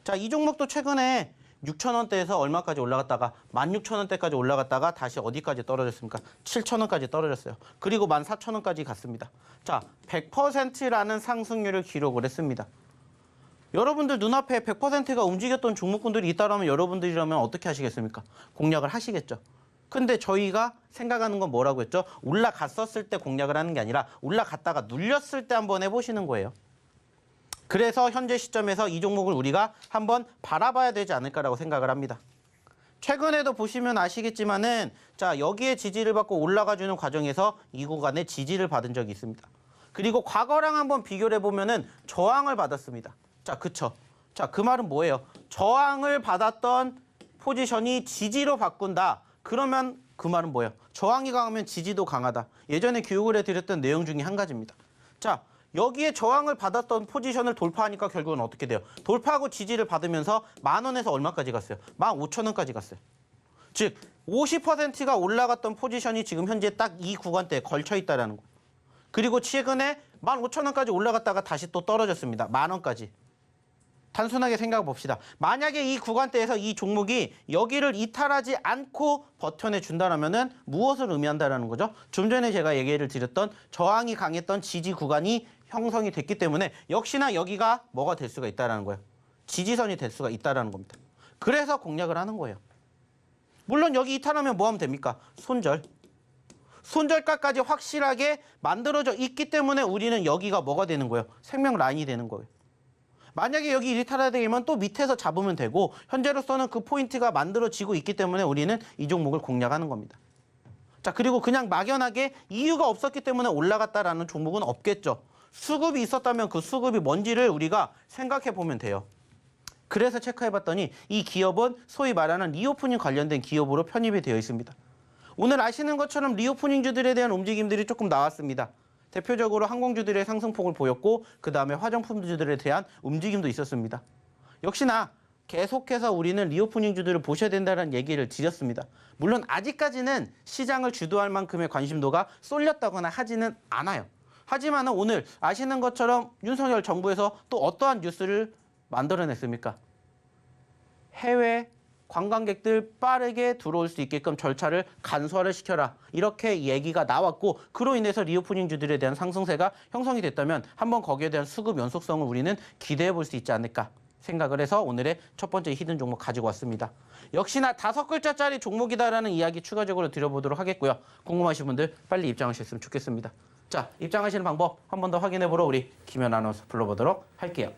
자, 이 종목도 최근에 6,000원대에서 얼마까지 올라갔다가 16,000원대까지 올라갔다가 다시 어디까지 떨어졌습니까? 7,000원까지 떨어졌어요. 그리고 14,000원까지 갔습니다. 자, 100%라는 상승률을 기록을 했습니다. 여러분들 눈앞에 100%가 움직였던 종목군들이 있다면 여러분들이라면 어떻게 하시겠습니까? 공략을 하시겠죠. 근데 저희가 생각하는 건 뭐라고 했죠? 올라갔었을 때 공략을 하는 게 아니라 올라갔다가 눌렸을 때 한번 해보시는 거예요. 그래서 현재 시점에서 이 종목을 우리가 한번 바라봐야 되지 않을까라고 생각을 합니다. 최근에도 보시면 아시겠지만은 자, 여기에 지지를 받고 올라가주는 과정에서 이 구간에 지지를 받은 적이 있습니다. 그리고 과거랑 한번 비교를 해보면은 저항을 받았습니다. 자, 그쵸? 자, 그 말은 뭐예요? 저항을 받았던 포지션이 지지로 바꾼다. 그러면 그 말은 뭐예요? 저항이 강하면 지지도 강하다. 예전에 교육을 해드렸던 내용 중에 한 가지입니다. 자, 여기에 저항을 받았던 포지션을 돌파하니까 결국은 어떻게 돼요? 돌파하고 지지를 받으면서 10,000원에서 얼마까지 갔어요? 15,000원까지 갔어요. 즉 50%가 올라갔던 포지션이 지금 현재 딱 이 구간대에 걸쳐 있다라는 거. 그리고 최근에 15,000원까지 올라갔다가 다시 또 떨어졌습니다. 10,000원까지. 단순하게 생각해 봅시다. 만약에 이 구간대에서 이 종목이 여기를 이탈하지 않고 버텨내 준다면은 무엇을 의미한다라는 거죠? 좀 전에 제가 얘기를 드렸던 저항이 강했던 지지 구간이 형성이 됐기 때문에 역시나 여기가 뭐가 될 수가 있다라는 거예요. 지지선이 될 수가 있다라는 겁니다. 그래서 공략을 하는 거예요. 물론 여기 이탈하면 뭐 하면 됩니까? 손절. 손절가까지 확실하게 만들어져 있기 때문에 우리는 여기가 뭐가 되는 거예요? 생명 라인이 되는 거예요. 만약에 여기 이탈해야 되면 또 밑에서 잡으면 되고 현재로서는 그 포인트가 만들어지고 있기 때문에 우리는 이 종목을 공략하는 겁니다. 자, 그리고 그냥 막연하게 이유가 없었기 때문에 올라갔다라는 종목은 없겠죠. 수급이 있었다면 그 수급이 뭔지를 우리가 생각해 보면 돼요. 그래서 체크해봤더니 이 기업은 소위 말하는 리오프닝 관련된 기업으로 편입이 되어 있습니다. 오늘 아시는 것처럼 리오프닝주들에 대한 움직임들이 조금 나왔습니다. 대표적으로 항공주들의 상승폭을 보였고 그 다음에 화장품주들에 대한 움직임도 있었습니다. 역시나 계속해서 우리는 리오프닝주들을 보셔야 된다는 얘기를 드렸습니다. 물론 아직까지는 시장을 주도할 만큼의 관심도가 쏠렸다거나 하지는 않아요. 하지만 오늘 아시는 것처럼 윤석열 정부에서 또 어떠한 뉴스를 만들어냈습니까? 해외 관광객들 빠르게 들어올 수 있게끔 절차를 간소화를 시켜라. 이렇게 얘기가 나왔고 그로 인해서 리오프닝주들에 대한 상승세가 형성이 됐다면 한번 거기에 대한 수급 연속성을 우리는 기대해 볼 수 있지 않을까 생각을 해서 오늘의 첫 번째 히든 종목 가지고 왔습니다. 역시나 5글자짜리 종목이다라는 이야기 추가적으로 드려보도록 하겠고요. 궁금하신 분들 빨리 입장하셨으면 좋겠습니다. 자, 입장하시는 방법 한 번 더 확인해 보러 우리 김연 아나운서 불러보도록 할게요.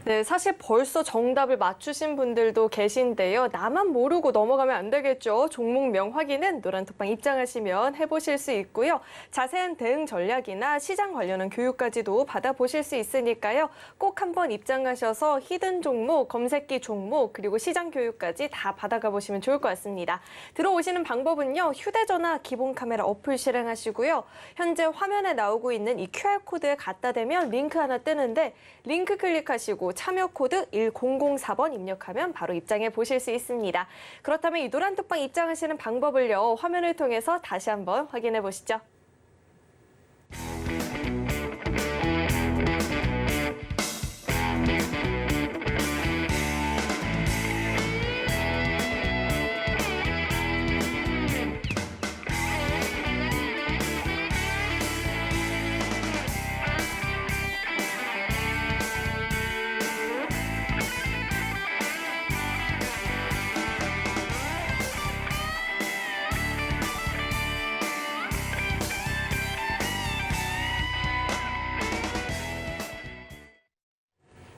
네, 사실 벌써 정답을 맞추신 분들도 계신데요. 나만 모르고 넘어가면 안 되겠죠. 종목명 확인은 노란톡방 입장하시면 해보실 수 있고요. 자세한 대응 전략이나 시장 관련한 교육까지도 받아보실 수 있으니까요. 꼭 한번 입장하셔서 히든 종목, 검색기 종목, 그리고 시장 교육까지 다 받아가 보시면 좋을 것 같습니다. 들어오시는 방법은요. 휴대전화 기본 카메라 어플 실행하시고요. 현재 화면에 나오고 있는 이 QR코드에 갖다 대면 링크 하나 뜨는데 링크 클릭하시고 참여 코드 1004번 입력하면 바로 입장해 보실 수 있습니다. 그렇다면 이 노란톡방 입장하시는 방법을요. 화면을 통해서 다시 한번 확인해 보시죠.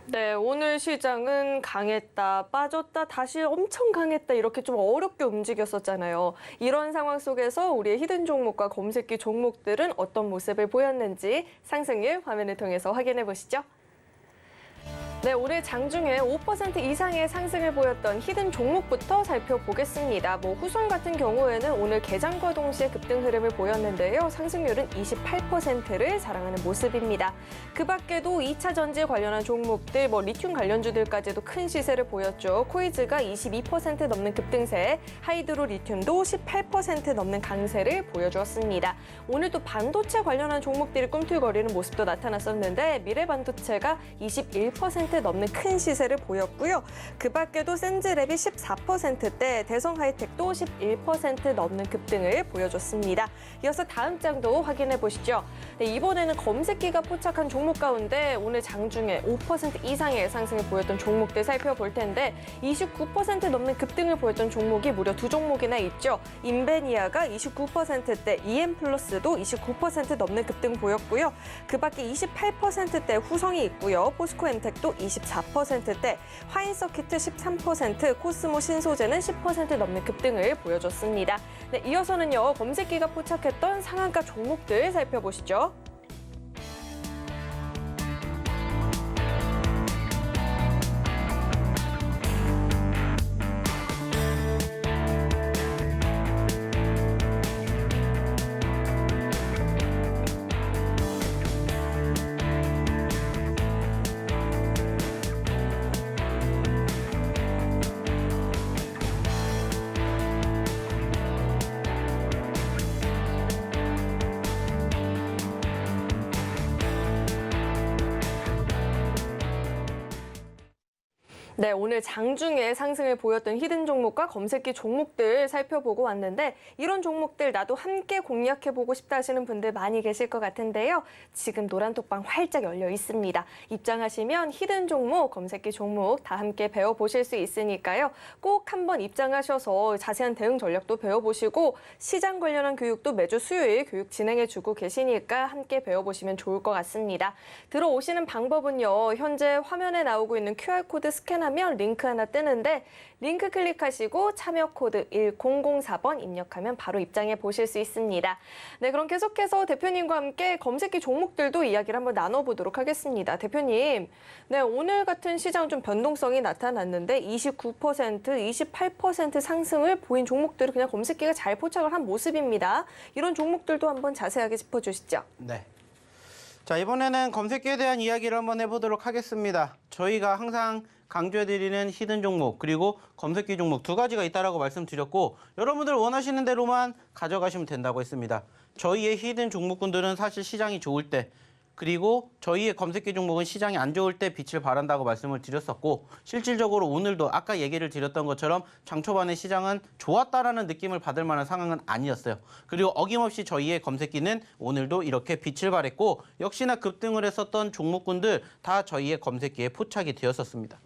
네, 오늘 시장은 강했다, 빠졌다, 다시 엄청 강했다 이렇게 좀 어렵게 움직였었잖아요. 이런 상황 속에서 우리의 히든 종목과 검색기 종목들은 어떤 모습을 보였는지 상승률 화면을 통해서 확인해 보시죠. 네, 오늘 장중에 5% 이상의 상승을 보였던 히든 종목부터 살펴보겠습니다. 후손 같은 경우에는 오늘 개장과 동시에 급등 흐름을 보였는데요. 상승률은 28%를 자랑하는 모습입니다. 그 밖에도 2차 전지 관련한 종목들, 리튬 관련주들까지도 큰 시세를 보였죠. 코이즈가 22% 넘는 급등세, 하이드로 리튬도 18% 넘는 강세를 보여주었습니다. 오늘 또 반도체 관련한 종목들이 꿈틀거리는 모습도 나타났었는데 미래반도체가 21% 넘는 큰 시세를 보였고요. 그 밖에도 센즈랩이 14%대, 대성하이텍도 11% 넘는 급등을 보여줬습니다. 이어서 다음 장도 확인해 보시죠. 네, 이번에는 검색기가 포착한 종목 가운데 오늘 장중에 5% 이상의 상승을 보였던 종목들 살펴볼 텐데 29% 넘는 급등을 보였던 종목이 무려 2종목이나 있죠. 인베니아가 29%대, EM플러스도 29% 넘는 급등 보였고요. 그 밖에 28%대 후성이 있고요. 포스코엔텍도 24%대, 화인서키트 13%, 코스모 신소재는 10% 넘는 급등을 보여줬습니다. 네, 이어서는요, 검색기가 포착했던 상한가 종목들 살펴보시죠. 네, 오늘 장중에 상승을 보였던 히든 종목과 검색기 종목들 살펴보고 왔는데 이런 종목들 나도 함께 공략해보고 싶다 하시는 분들 많이 계실 것 같은데요. 지금 노란톡방 활짝 열려 있습니다. 입장하시면 히든 종목, 검색기 종목 다 함께 배워보실 수 있으니까요. 꼭 한번 입장하셔서 자세한 대응 전략도 배워보시고 시장 관련한 교육도 매주 수요일 교육 진행해주고 계시니까 함께 배워보시면 좋을 것 같습니다. 들어오시는 방법은요. 현재 화면에 나오고 있는 QR코드 스캔하면 링크 하나 뜨는데 링크 클릭하시고 참여 코드 1004번 입력하면 바로 입장해 보실 수 있습니다. 네, 그럼 계속해서 대표님과 함께 검색기 종목들도 이야기를 한번 나눠보도록 하겠습니다. 대표님, 네, 오늘 같은 시장 좀 변동성이 나타났는데 29%, 28% 상승을 보인 종목들을 그냥 검색기가 잘 포착을 한 모습입니다. 이런 종목들도 한번 자세하게 짚어주시죠. 네. 자, 이번에는 검색기에 대한 이야기를 한번 해보도록 하겠습니다. 저희가 항상 강조해드리는 히든 종목 그리고 검색기 종목 두 가지가 있다라고 말씀드렸고 여러분들 원하시는 대로만 가져가시면 된다고 했습니다. 저희의 히든 종목군들은 사실 시장이 좋을 때 그리고 저희의 검색기 종목은 시장이 안 좋을 때 빛을 발한다고 말씀을 드렸었고 실질적으로 오늘도 아까 얘기를 드렸던 것처럼 장 초반에 시장은 좋았다라는 느낌을 받을 만한 상황은 아니었어요. 그리고 어김없이 저희의 검색기는 오늘도 이렇게 빛을 발했고 역시나 급등을 했었던 종목군들 다 저희의 검색기에 포착이 되었었습니다.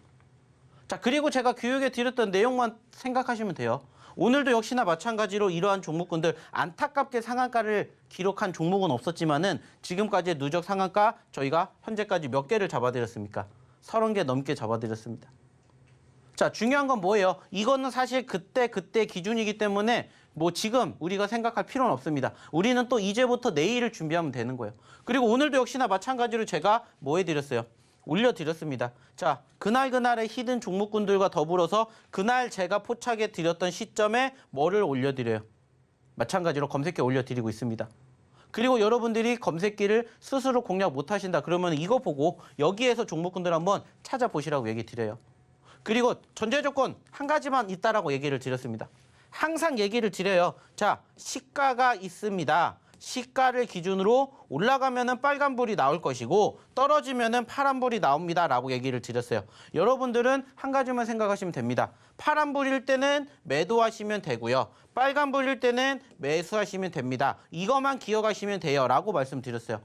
자, 그리고 제가 교육에 드렸던 내용만 생각하시면 돼요. 오늘도 역시나 마찬가지로 이러한 종목군들 안타깝게 상한가를 기록한 종목은 없었지만은 지금까지의 누적 상한가 저희가 현재까지 몇 개를 잡아드렸습니까? 30개 넘게 잡아드렸습니다. 자, 중요한 건 뭐예요? 이거는 사실 그때 기준이기 때문에 지금 우리가 생각할 필요는 없습니다. 우리는 또 이제부터 내일을 준비하면 되는 거예요. 그리고 오늘도 역시나 마찬가지로 제가 뭐 해드렸어요? 올려드렸습니다. 자, 그날의 히든 종목군들과 더불어서 그날 제가 포착해 드렸던 시점에 뭐를 올려드려요? 마찬가지로 검색기 올려드리고 있습니다. 그리고 여러분들이 검색기를 스스로 공략 못하신다 그러면 이거 보고 여기에서 종목군들 한번 찾아보시라고 얘기 드려요. 그리고 전제 조건 한 가지만 있다라고 얘기를 드렸습니다. 항상 얘기를 드려요. 자, 시가가 있습니다. 시가를 기준으로 올라가면은 빨간불이 나올 것이고 떨어지면은 파란불이 나옵니다라고 얘기를 드렸어요. 여러분들은 한 가지만 생각하시면 됩니다. 파란불일 때는 매도하시면 되고요. 빨간불일 때는 매수하시면 됩니다. 이것만 기억하시면 돼요라고 말씀드렸어요.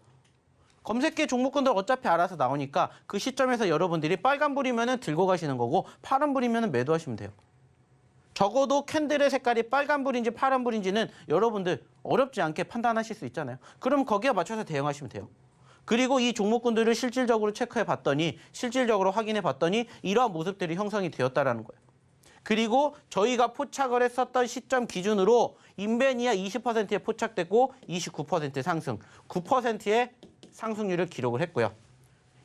검색기 종목군들 어차피 알아서 나오니까 그 시점에서 여러분들이 빨간불이면은 들고 가시는 거고 파란불이면은 매도하시면 돼요. 적어도 캔들의 색깔이 빨간불인지 파란불인지는 여러분들 어렵지 않게 판단하실 수 있잖아요. 그럼 거기에 맞춰서 대응하시면 돼요. 그리고 이 종목군들을 실질적으로 체크해 봤더니 실질적으로 확인해 봤더니 이러한 모습들이 형성이 되었다라는 거예요. 그리고 저희가 포착을 했었던 시점 기준으로 인베니아 20%에 포착됐고 29% 상승, 9%의 상승률을 기록을 했고요.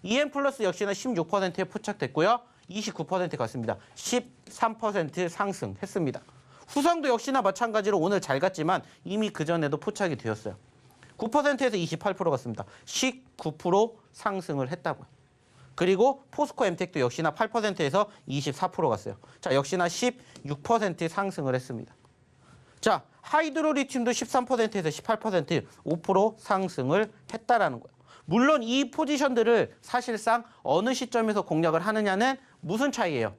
EM 플러스 역시나 16%에 포착됐고요. 29% 갔습니다. 13% 상승했습니다. 후성도 역시나 마찬가지로 오늘 잘 갔지만 이미 그전에도 포착이 되었어요. 9%에서 28% 갔습니다. 19% 상승을 했다고요. 그리고 포스코 엠텍도 역시나 8%에서 24% 갔어요. 자, 역시나 16% 상승을 했습니다. 자, 하이드로리튬도 13%에서 18%, 5% 상승을 했다라는 거예요. 물론 이 포지션들을 사실상 어느 시점에서 공략을 하느냐는 무슨 차이예요?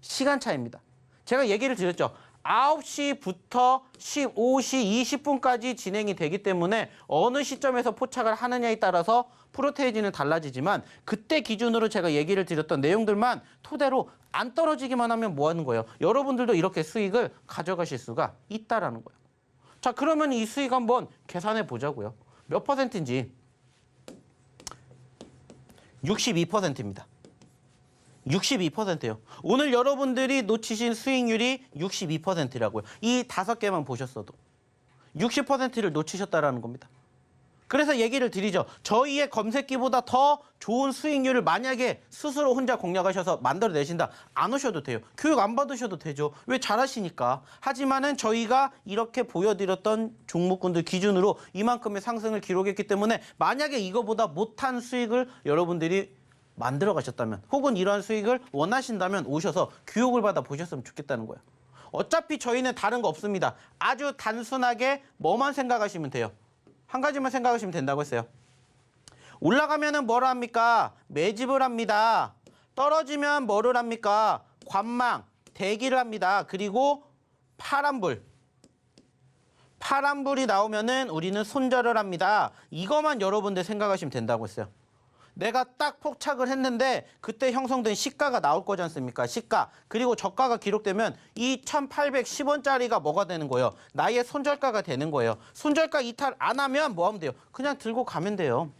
시간 차이입니다. 제가 얘기를 드렸죠. 9시부터 15시 20분까지 진행이 되기 때문에 어느 시점에서 포착을 하느냐에 따라서 프로테이지는 달라지지만 그때 기준으로 제가 얘기를 드렸던 내용들만 토대로 안 떨어지기만 하면 뭐 하는 거예요? 여러분들도 이렇게 수익을 가져가실 수가 있다라는 거예요. 자, 그러면 이 수익 한번 계산해 보자고요. 몇 퍼센트인지 62%입니다. 62%예요. 오늘 여러분들이 놓치신 수익률이 62%라고요. 이 5개만 보셨어도 60%를 놓치셨다라는 겁니다. 그래서 얘기를 드리죠. 저희의 검색기보다 더 좋은 수익률을 만약에 스스로 혼자 공략하셔서 만들어내신다. 안 오셔도 돼요. 교육 안 받으셔도 되죠. 왜? 잘하시니까. 하지만은 저희가 이렇게 보여드렸던 종목군들 기준으로 이만큼의 상승을 기록했기 때문에 만약에 이거보다 못한 수익을 여러분들이 만들어 가셨다면 혹은 이러한 수익을 원하신다면 오셔서 교육을 받아 보셨으면 좋겠다는 거예요. 어차피 저희는 다른 거 없습니다. 아주 단순하게 뭐만 생각하시면 돼요. 한 가지만 생각하시면 된다고 했어요. 올라가면은 뭐를 합니까? 매집을 합니다. 떨어지면 뭐를 합니까? 관망, 대기를 합니다. 그리고 파란불. 파란불이 나오면은 우리는 손절을 합니다. 이것만 여러분들 생각하시면 된다고 했어요. 내가 딱 포착을 했는데 그때 형성된 시가가 나올 거지 않습니까? 시가. 그리고 저가가 기록되면 이 1,810원짜리가 뭐가 되는 거예요? 나의 손절가가 되는 거예요. 손절가 이탈 안 하면 뭐 하면 돼요? 그냥 들고 가면 돼요.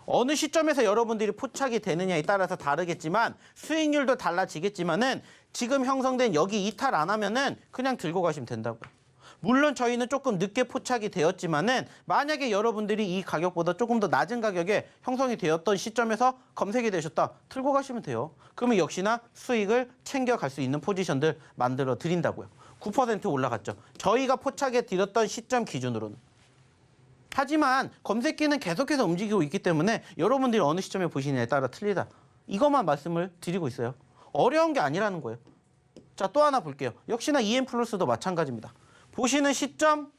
어느 시점에서 여러분들이 포착이 되느냐에 따라서 다르겠지만 수익률도 달라지겠지만은 지금 형성된 여기 이탈 안 하면은 그냥 들고 가시면 된다고요. 물론 저희는 조금 늦게 포착이 되었지만은 만약에 여러분들이 이 가격보다 조금 더 낮은 가격에 형성이 되었던 시점에서 검색이 되셨다. 들고 가시면 돼요. 그러면 역시나 수익을 챙겨갈 수 있는 포지션들 만들어 드린다고요. 9% 올라갔죠. 저희가 포착해 드렸던 시점 기준으로는. 하지만 검색기는 계속해서 움직이고 있기 때문에 여러분들이 어느 시점에 보시느냐에 따라 틀리다. 이것만 말씀을 드리고 있어요. 어려운 게 아니라는 거예요. 자, 또 하나 볼게요. 역시나 EM 플러스도 마찬가지입니다. 보시는 시점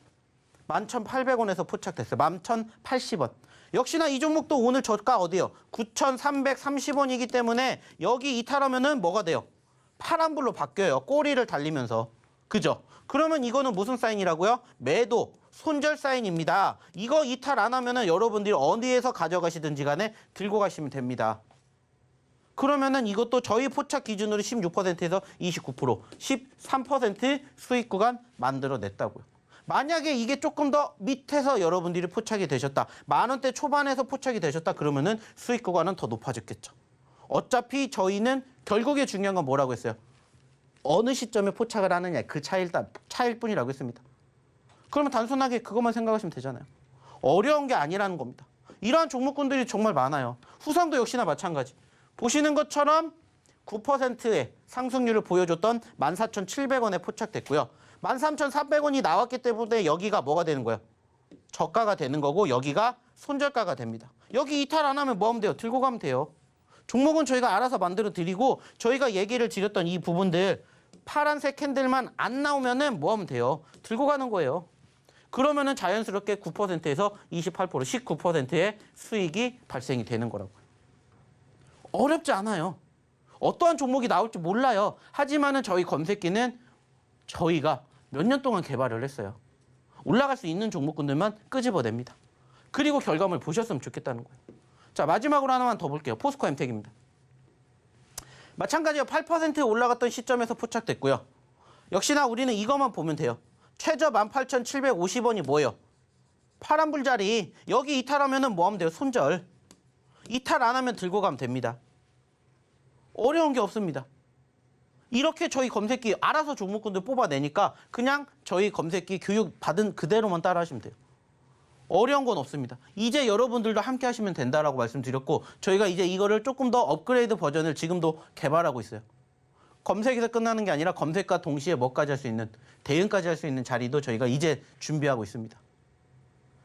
11,800원에서 포착됐어요. 11,080원. 역시나 이 종목도 오늘 저가 어디요? 9,330원이기 때문에 여기 이탈하면은 뭐가 돼요? 파란불로 바뀌어요. 꼬리를 달리면서. 그죠? 그러면 이거는 무슨 사인이라고요? 매도, 손절 사인입니다. 이거 이탈 안 하면은 여러분들이 어디에서 가져가시든지 간에 들고 가시면 됩니다. 그러면은 이것도 저희 포착 기준으로 16%에서 29%, 13% 수익 구간 만들어냈다고요. 만약에 이게 조금 더 밑에서 여러분들이 포착이 되셨다. 10,000원대 초반에서 포착이 되셨다. 그러면은 수익 구간은 더 높아졌겠죠. 어차피 저희는 결국에 중요한 건 뭐라고 했어요? 어느 시점에 포착을 하느냐. 그 차일 뿐이라고 했습니다. 그러면 단순하게 그것만 생각하시면 되잖아요. 어려운 게 아니라는 겁니다. 이러한 종목군들이 정말 많아요. 후성도 역시나 마찬가지. 보시는 것처럼 9%의 상승률을 보여줬던 14,700원에 포착됐고요. 13,400원이 나왔기 때문에 여기가 뭐가 되는 거예요? 저가가 되는 거고 여기가 손절가가 됩니다. 여기 이탈 안 하면 뭐 하면 돼요? 들고 가면 돼요. 종목은 저희가 알아서 만들어 드리고 저희가 얘기를 드렸던 이 부분들 파란색 캔들만 안 나오면은 뭐 하면 돼요? 들고 가는 거예요. 그러면은 자연스럽게 9%에서 28%, 19%의 수익이 발생이 되는 거라고요. 어렵지 않아요. 어떠한 종목이 나올지 몰라요. 하지만은 저희 검색기는 저희가 몇 년 동안 개발을 했어요. 올라갈 수 있는 종목군들만 끄집어냅니다. 그리고 결과물 보셨으면 좋겠다는 거예요. 자, 마지막으로 하나만 더 볼게요. 포스코 엠텍입니다. 마찬가지로 8%에 올라갔던 시점에서 포착됐고요. 역시나 우리는 이것만 보면 돼요. 최저 18,750원이 뭐예요? 파란불자리. 여기 이탈하면은 뭐 하면 돼요? 손절. 이탈 안 하면 들고 가면 됩니다. 어려운 게 없습니다. 이렇게 저희 검색기 알아서 종목군들 뽑아내니까 그냥 저희 검색기 교육 받은 그대로만 따라 하시면 돼요. 어려운 건 없습니다. 이제 여러분들도 함께 하시면 된다라고 말씀드렸고 저희가 이제 이거를 조금 더 업그레이드 버전을 지금도 개발하고 있어요. 검색에서 끝나는 게 아니라 검색과 동시에 뭐까지 할 수 있는, 대응까지 할 수 있는 자리도 저희가 이제 준비하고 있습니다.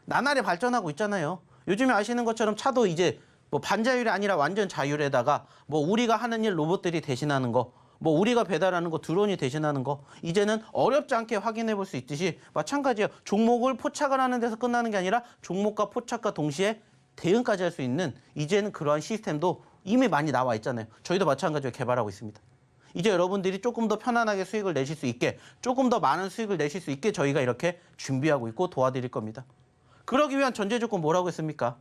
나날이 발전하고 있잖아요. 요즘에 아시는 것처럼 차도 이제 뭐 반자율이 아니라 완전 자율에다가 뭐 우리가 하는 일 로봇들이 대신하는 거, 뭐 우리가 배달하는 거 드론이 대신하는 거, 이제는 어렵지 않게 확인해 볼 수 있듯이 마찬가지예요. 종목을 포착을 하는 데서 끝나는 게 아니라 종목과 포착과 동시에 대응까지 할 수 있는 이제는 그러한 시스템도 이미 많이 나와 있잖아요. 저희도 마찬가지로 개발하고 있습니다. 이제 여러분들이 조금 더 편안하게 수익을 내실 수 있게, 조금 더 많은 수익을 내실 수 있게 저희가 이렇게 준비하고 있고 도와드릴 겁니다. 그러기 위한 전제 조건 뭐라고 했습니까?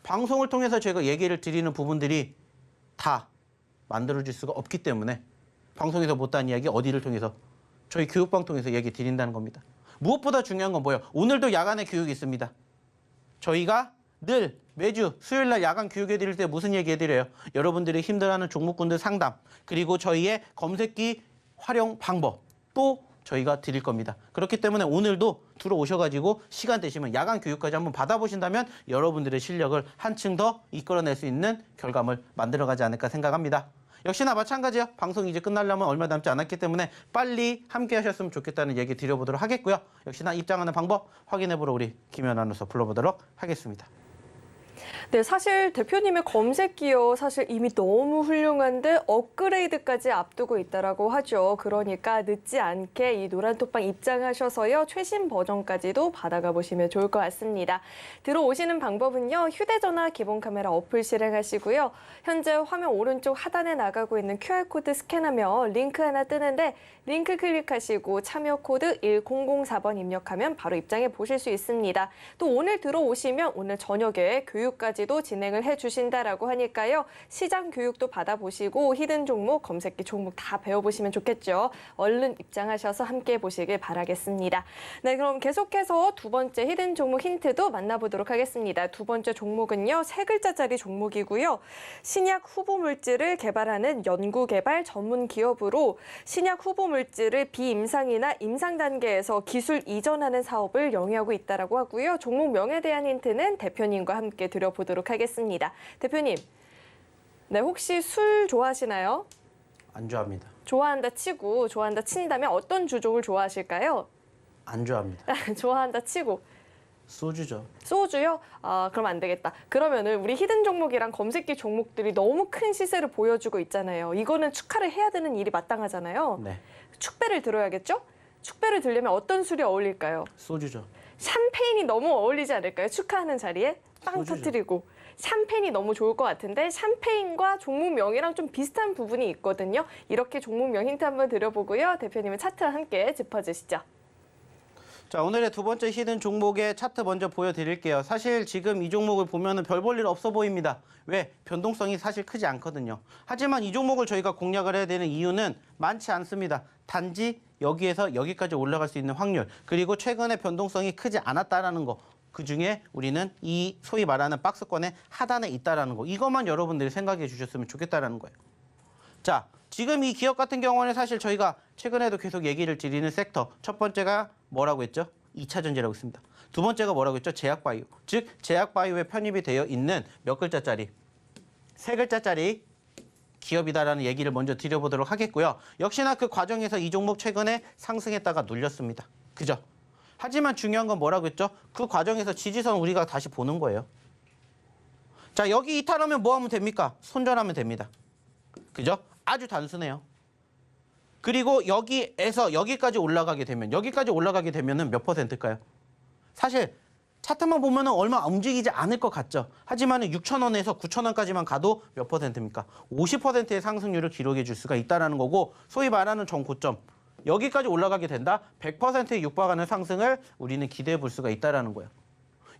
방송을 통해서 저희가 얘기를 드리는 부분들이 다 만들어질 수가 없기 때문에 방송에서 못한 이야기 어디를 통해서? 저희 교육방 통해서 얘기 드린다는 겁니다. 무엇보다 중요한 건 뭐예요? 오늘도 야간에 교육이 있습니다. 저희가 늘 매주 수요일 날 야간 교육해 드릴 때 무슨 얘기 해드려요? 여러분들이 힘들어하는 종목군들 상담, 그리고 저희의 검색기 활용 방법 또 저희가 드릴 겁니다. 그렇기 때문에 오늘도 들어오셔가지고 시간 되시면 야간 교육까지 한번 받아보신다면 여러분들의 실력을 한층 더 이끌어낼 수 있는 결과물 만들어가지 않을까 생각합니다. 역시나 마찬가지요. 방송이 이제 끝나려면 얼마 남지 않았기 때문에 빨리 함께 하셨으면 좋겠다는 얘기 드려보도록 하겠고요. 역시나 입장하는 방법 확인해보러 우리 김연 아나운서 불러보도록 하겠습니다. 네, 사실 대표님의 검색 기어 사실 이미 너무 훌륭한데 업그레이드까지 앞두고 있다라고 하죠. 그러니까 늦지 않게 이 노란톡방 입장하셔서요. 최신 버전까지도 받아가 보시면 좋을 것 같습니다. 들어오시는 방법은요. 휴대전화 기본 카메라 어플 실행하시고요. 현재 화면 오른쪽 하단에 나가고 있는 QR코드 스캔하면 링크 하나 뜨는데 링크 클릭하시고 참여 코드 1004번 입력하면 바로 입장해 보실 수 있습니다. 또 오늘 들어오시면 오늘 저녁에 교육까지도 진행을 해주신다라고 하니까요. 시장 교육도 받아보시고 히든 종목, 검색기 종목 다 배워보시면 좋겠죠. 얼른 입장하셔서 함께 보시길 바라겠습니다. 네, 그럼 계속해서 두 번째 히든 종목 힌트도 만나보도록 하겠습니다. 두 번째 종목은요. 세 글자짜리 종목이고요. 신약 후보 물질을 개발하는 연구개발 전문 기업으로 신약 후보 물질을 비임상이나 임상 단계에서 기술 이전하는 사업을 영위하고 있다라고 하고요. 종목명에 대한 힌트는 대표님과 함께 드려보도록 하겠습니다. 대표님, 네, 혹시 술 좋아하시나요? 안 좋아합니다. 좋아한다 치고, 좋아한다 친다면 어떤 주종을 좋아하실까요? 안 좋아합니다. 좋아한다 치고. 소주죠. 소주요? 아, 그럼 안 되겠다. 그러면은 우리 히든 종목이랑 검색기 종목들이 너무 큰 시세를 보여주고 있잖아요. 이거는 축하를 해야 되는 일이 마땅하잖아요. 네. 축배를 들어야겠죠? 축배를 들려면 어떤 술이 어울릴까요? 소주죠. 샴페인이 너무 어울리지 않을까요? 축하하는 자리에 빵 소주죠. 터뜨리고. 샴페인이 너무 좋을 것 같은데 샴페인과 종목명이랑 좀 비슷한 부분이 있거든요. 이렇게 종목명 힌트 한번 드려보고요. 대표님은 차트 함께 짚어주시죠. 자, 오늘의 두 번째 히든 종목의 차트 먼저 보여드릴게요. 사실 지금 이 종목을 보면은 별 볼 일 없어 보입니다. 왜? 변동성이 사실 크지 않거든요. 하지만 이 종목을 저희가 공략을 해야 되는 이유는 많지 않습니다. 단지 여기에서 여기까지 올라갈 수 있는 확률, 그리고 최근에 변동성이 크지 않았다라는 거, 그중에 우리는 이 소위 말하는 박스권의 하단에 있다라는 거, 이것만 여러분들이 생각해 주셨으면 좋겠다라는 거예요. 자, 지금 이 기업 같은 경우는 사실 저희가 최근에도 계속 얘기를 드리는 섹터, 첫 번째가 뭐라고 했죠? 2차 전지라고 했습니다. 두 번째가 뭐라고 했죠? 제약바이오. 즉 제약바이오에 편입이 되어 있는 몇 글자짜리? 세 글자짜리 기업이다라는 얘기를 먼저 드려보도록 하겠고요. 역시나 그 과정에서 이 종목 최근에 상승했다가 눌렸습니다. 그죠? 하지만 중요한 건 뭐라고 했죠? 그 과정에서 지지선 우리가 다시 보는 거예요. 자, 여기 이탈하면 뭐 하면 됩니까? 손절하면 됩니다. 그죠? 아주 단순해요. 그리고 여기에서 여기까지 올라가게 되면은 몇 퍼센트일까요? 사실 차트만 보면은 얼마 움직이지 않을 것 같죠. 하지만은 6,000원에서 9,000원까지만 가도 몇 퍼센트입니까? 50%의 상승률을 기록해 줄 수가 있다라는 거고, 소위 말하는 전고점 여기까지 올라가게 된다. 100%에 육박하는 상승을 우리는 기대해 볼 수가 있다라는 거예요.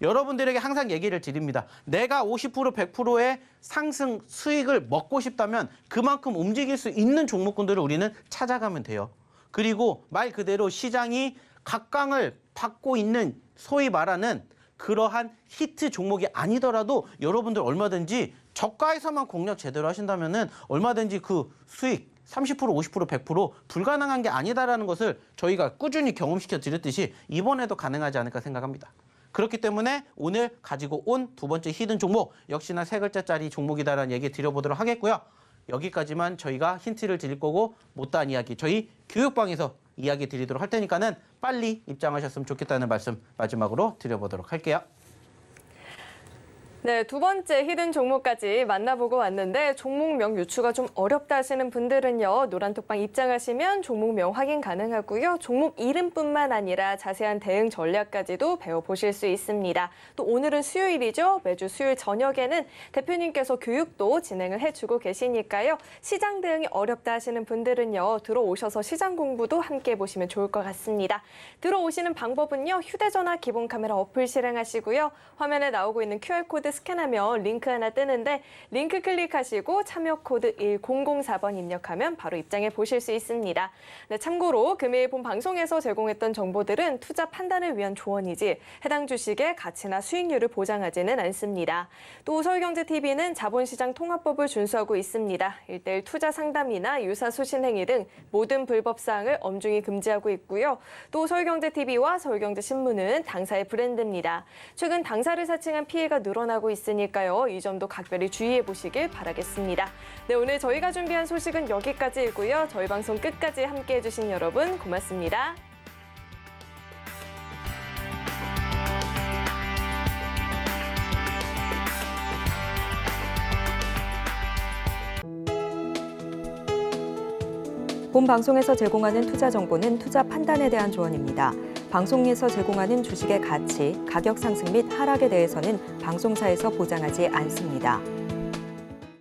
여러분들에게 항상 얘기를 드립니다. 내가 50% 100%의 상승 수익을 먹고 싶다면 그만큼 움직일 수 있는 종목군들을 우리는 찾아가면 돼요. 그리고 말 그대로 시장이 각광을 받고 있는 소위 말하는 그러한 히트 종목이 아니더라도 여러분들 얼마든지 저가에서만 공략 제대로 하신다면은 얼마든지 그 수익 30%, 50%, 100% 불가능한 게 아니다라는 것을 저희가 꾸준히 경험시켜 드렸듯이 이번에도 가능하지 않을까 생각합니다. 그렇기 때문에 오늘 가지고 온 두 번째 히든 종목 역시나 세 글자짜리 종목이다라는 얘기 드려보도록 하겠고요. 여기까지만 저희가 힌트를 드릴 거고 못다한 이야기 저희 교육방에서 이야기 드리도록 할 테니까는 빨리 입장하셨으면 좋겠다는 말씀 마지막으로 드려보도록 할게요. 네, 두 번째 히든 종목까지 만나보고 왔는데 종목명 유추가 좀 어렵다 하시는 분들은요. 노란톡방 입장하시면 종목명 확인 가능하고요. 종목 이름뿐만 아니라 자세한 대응 전략까지도 배워보실 수 있습니다. 또 오늘은 수요일이죠. 매주 수요일 저녁에는 대표님께서 교육도 진행을 해주고 계시니까요. 시장 대응이 어렵다 하시는 분들은요. 들어오셔서 시장 공부도 함께 보시면 좋을 것 같습니다. 들어오시는 방법은요. 휴대전화 기본 카메라 어플 실행하시고요. 화면에 나오고 있는 QR코드 스캔하면 링크 하나 뜨는데 링크 클릭하시고 참여 코드 1004번 입력하면 바로 입장해 보실 수 있습니다. 네, 참고로 금일 본 방송에서 제공했던 정보들은 투자 판단을 위한 조언이지 해당 주식의 가치나 수익률을 보장하지는 않습니다. 또 서울경제TV는 자본시장 통합법을 준수하고 있습니다. 1:1 투자 상담이나 유사 수신 행위 등 모든 불법 사항을 엄중히 금지하고 있고요. 또 서울경제TV와 서울경제신문은 당사의 브랜드입니다. 최근 당사를 사칭한 피해가 늘어나고 있으니까요. 이 점도 각별히 주의해 보시길 바라겠습니다. 네, 오늘 저희가 준비한 소식은 여기까지이고요. 저희 방송 끝까지 함께해 주신 여러분 고맙습니다. 본 방송에서 제공하는 투자 정보는 투자 판단에 대한 조언입니다. 방송에서 제공하는 주식의 가치, 가격 상승 및 하락에 대해서는 방송사에서 보장하지 않습니다.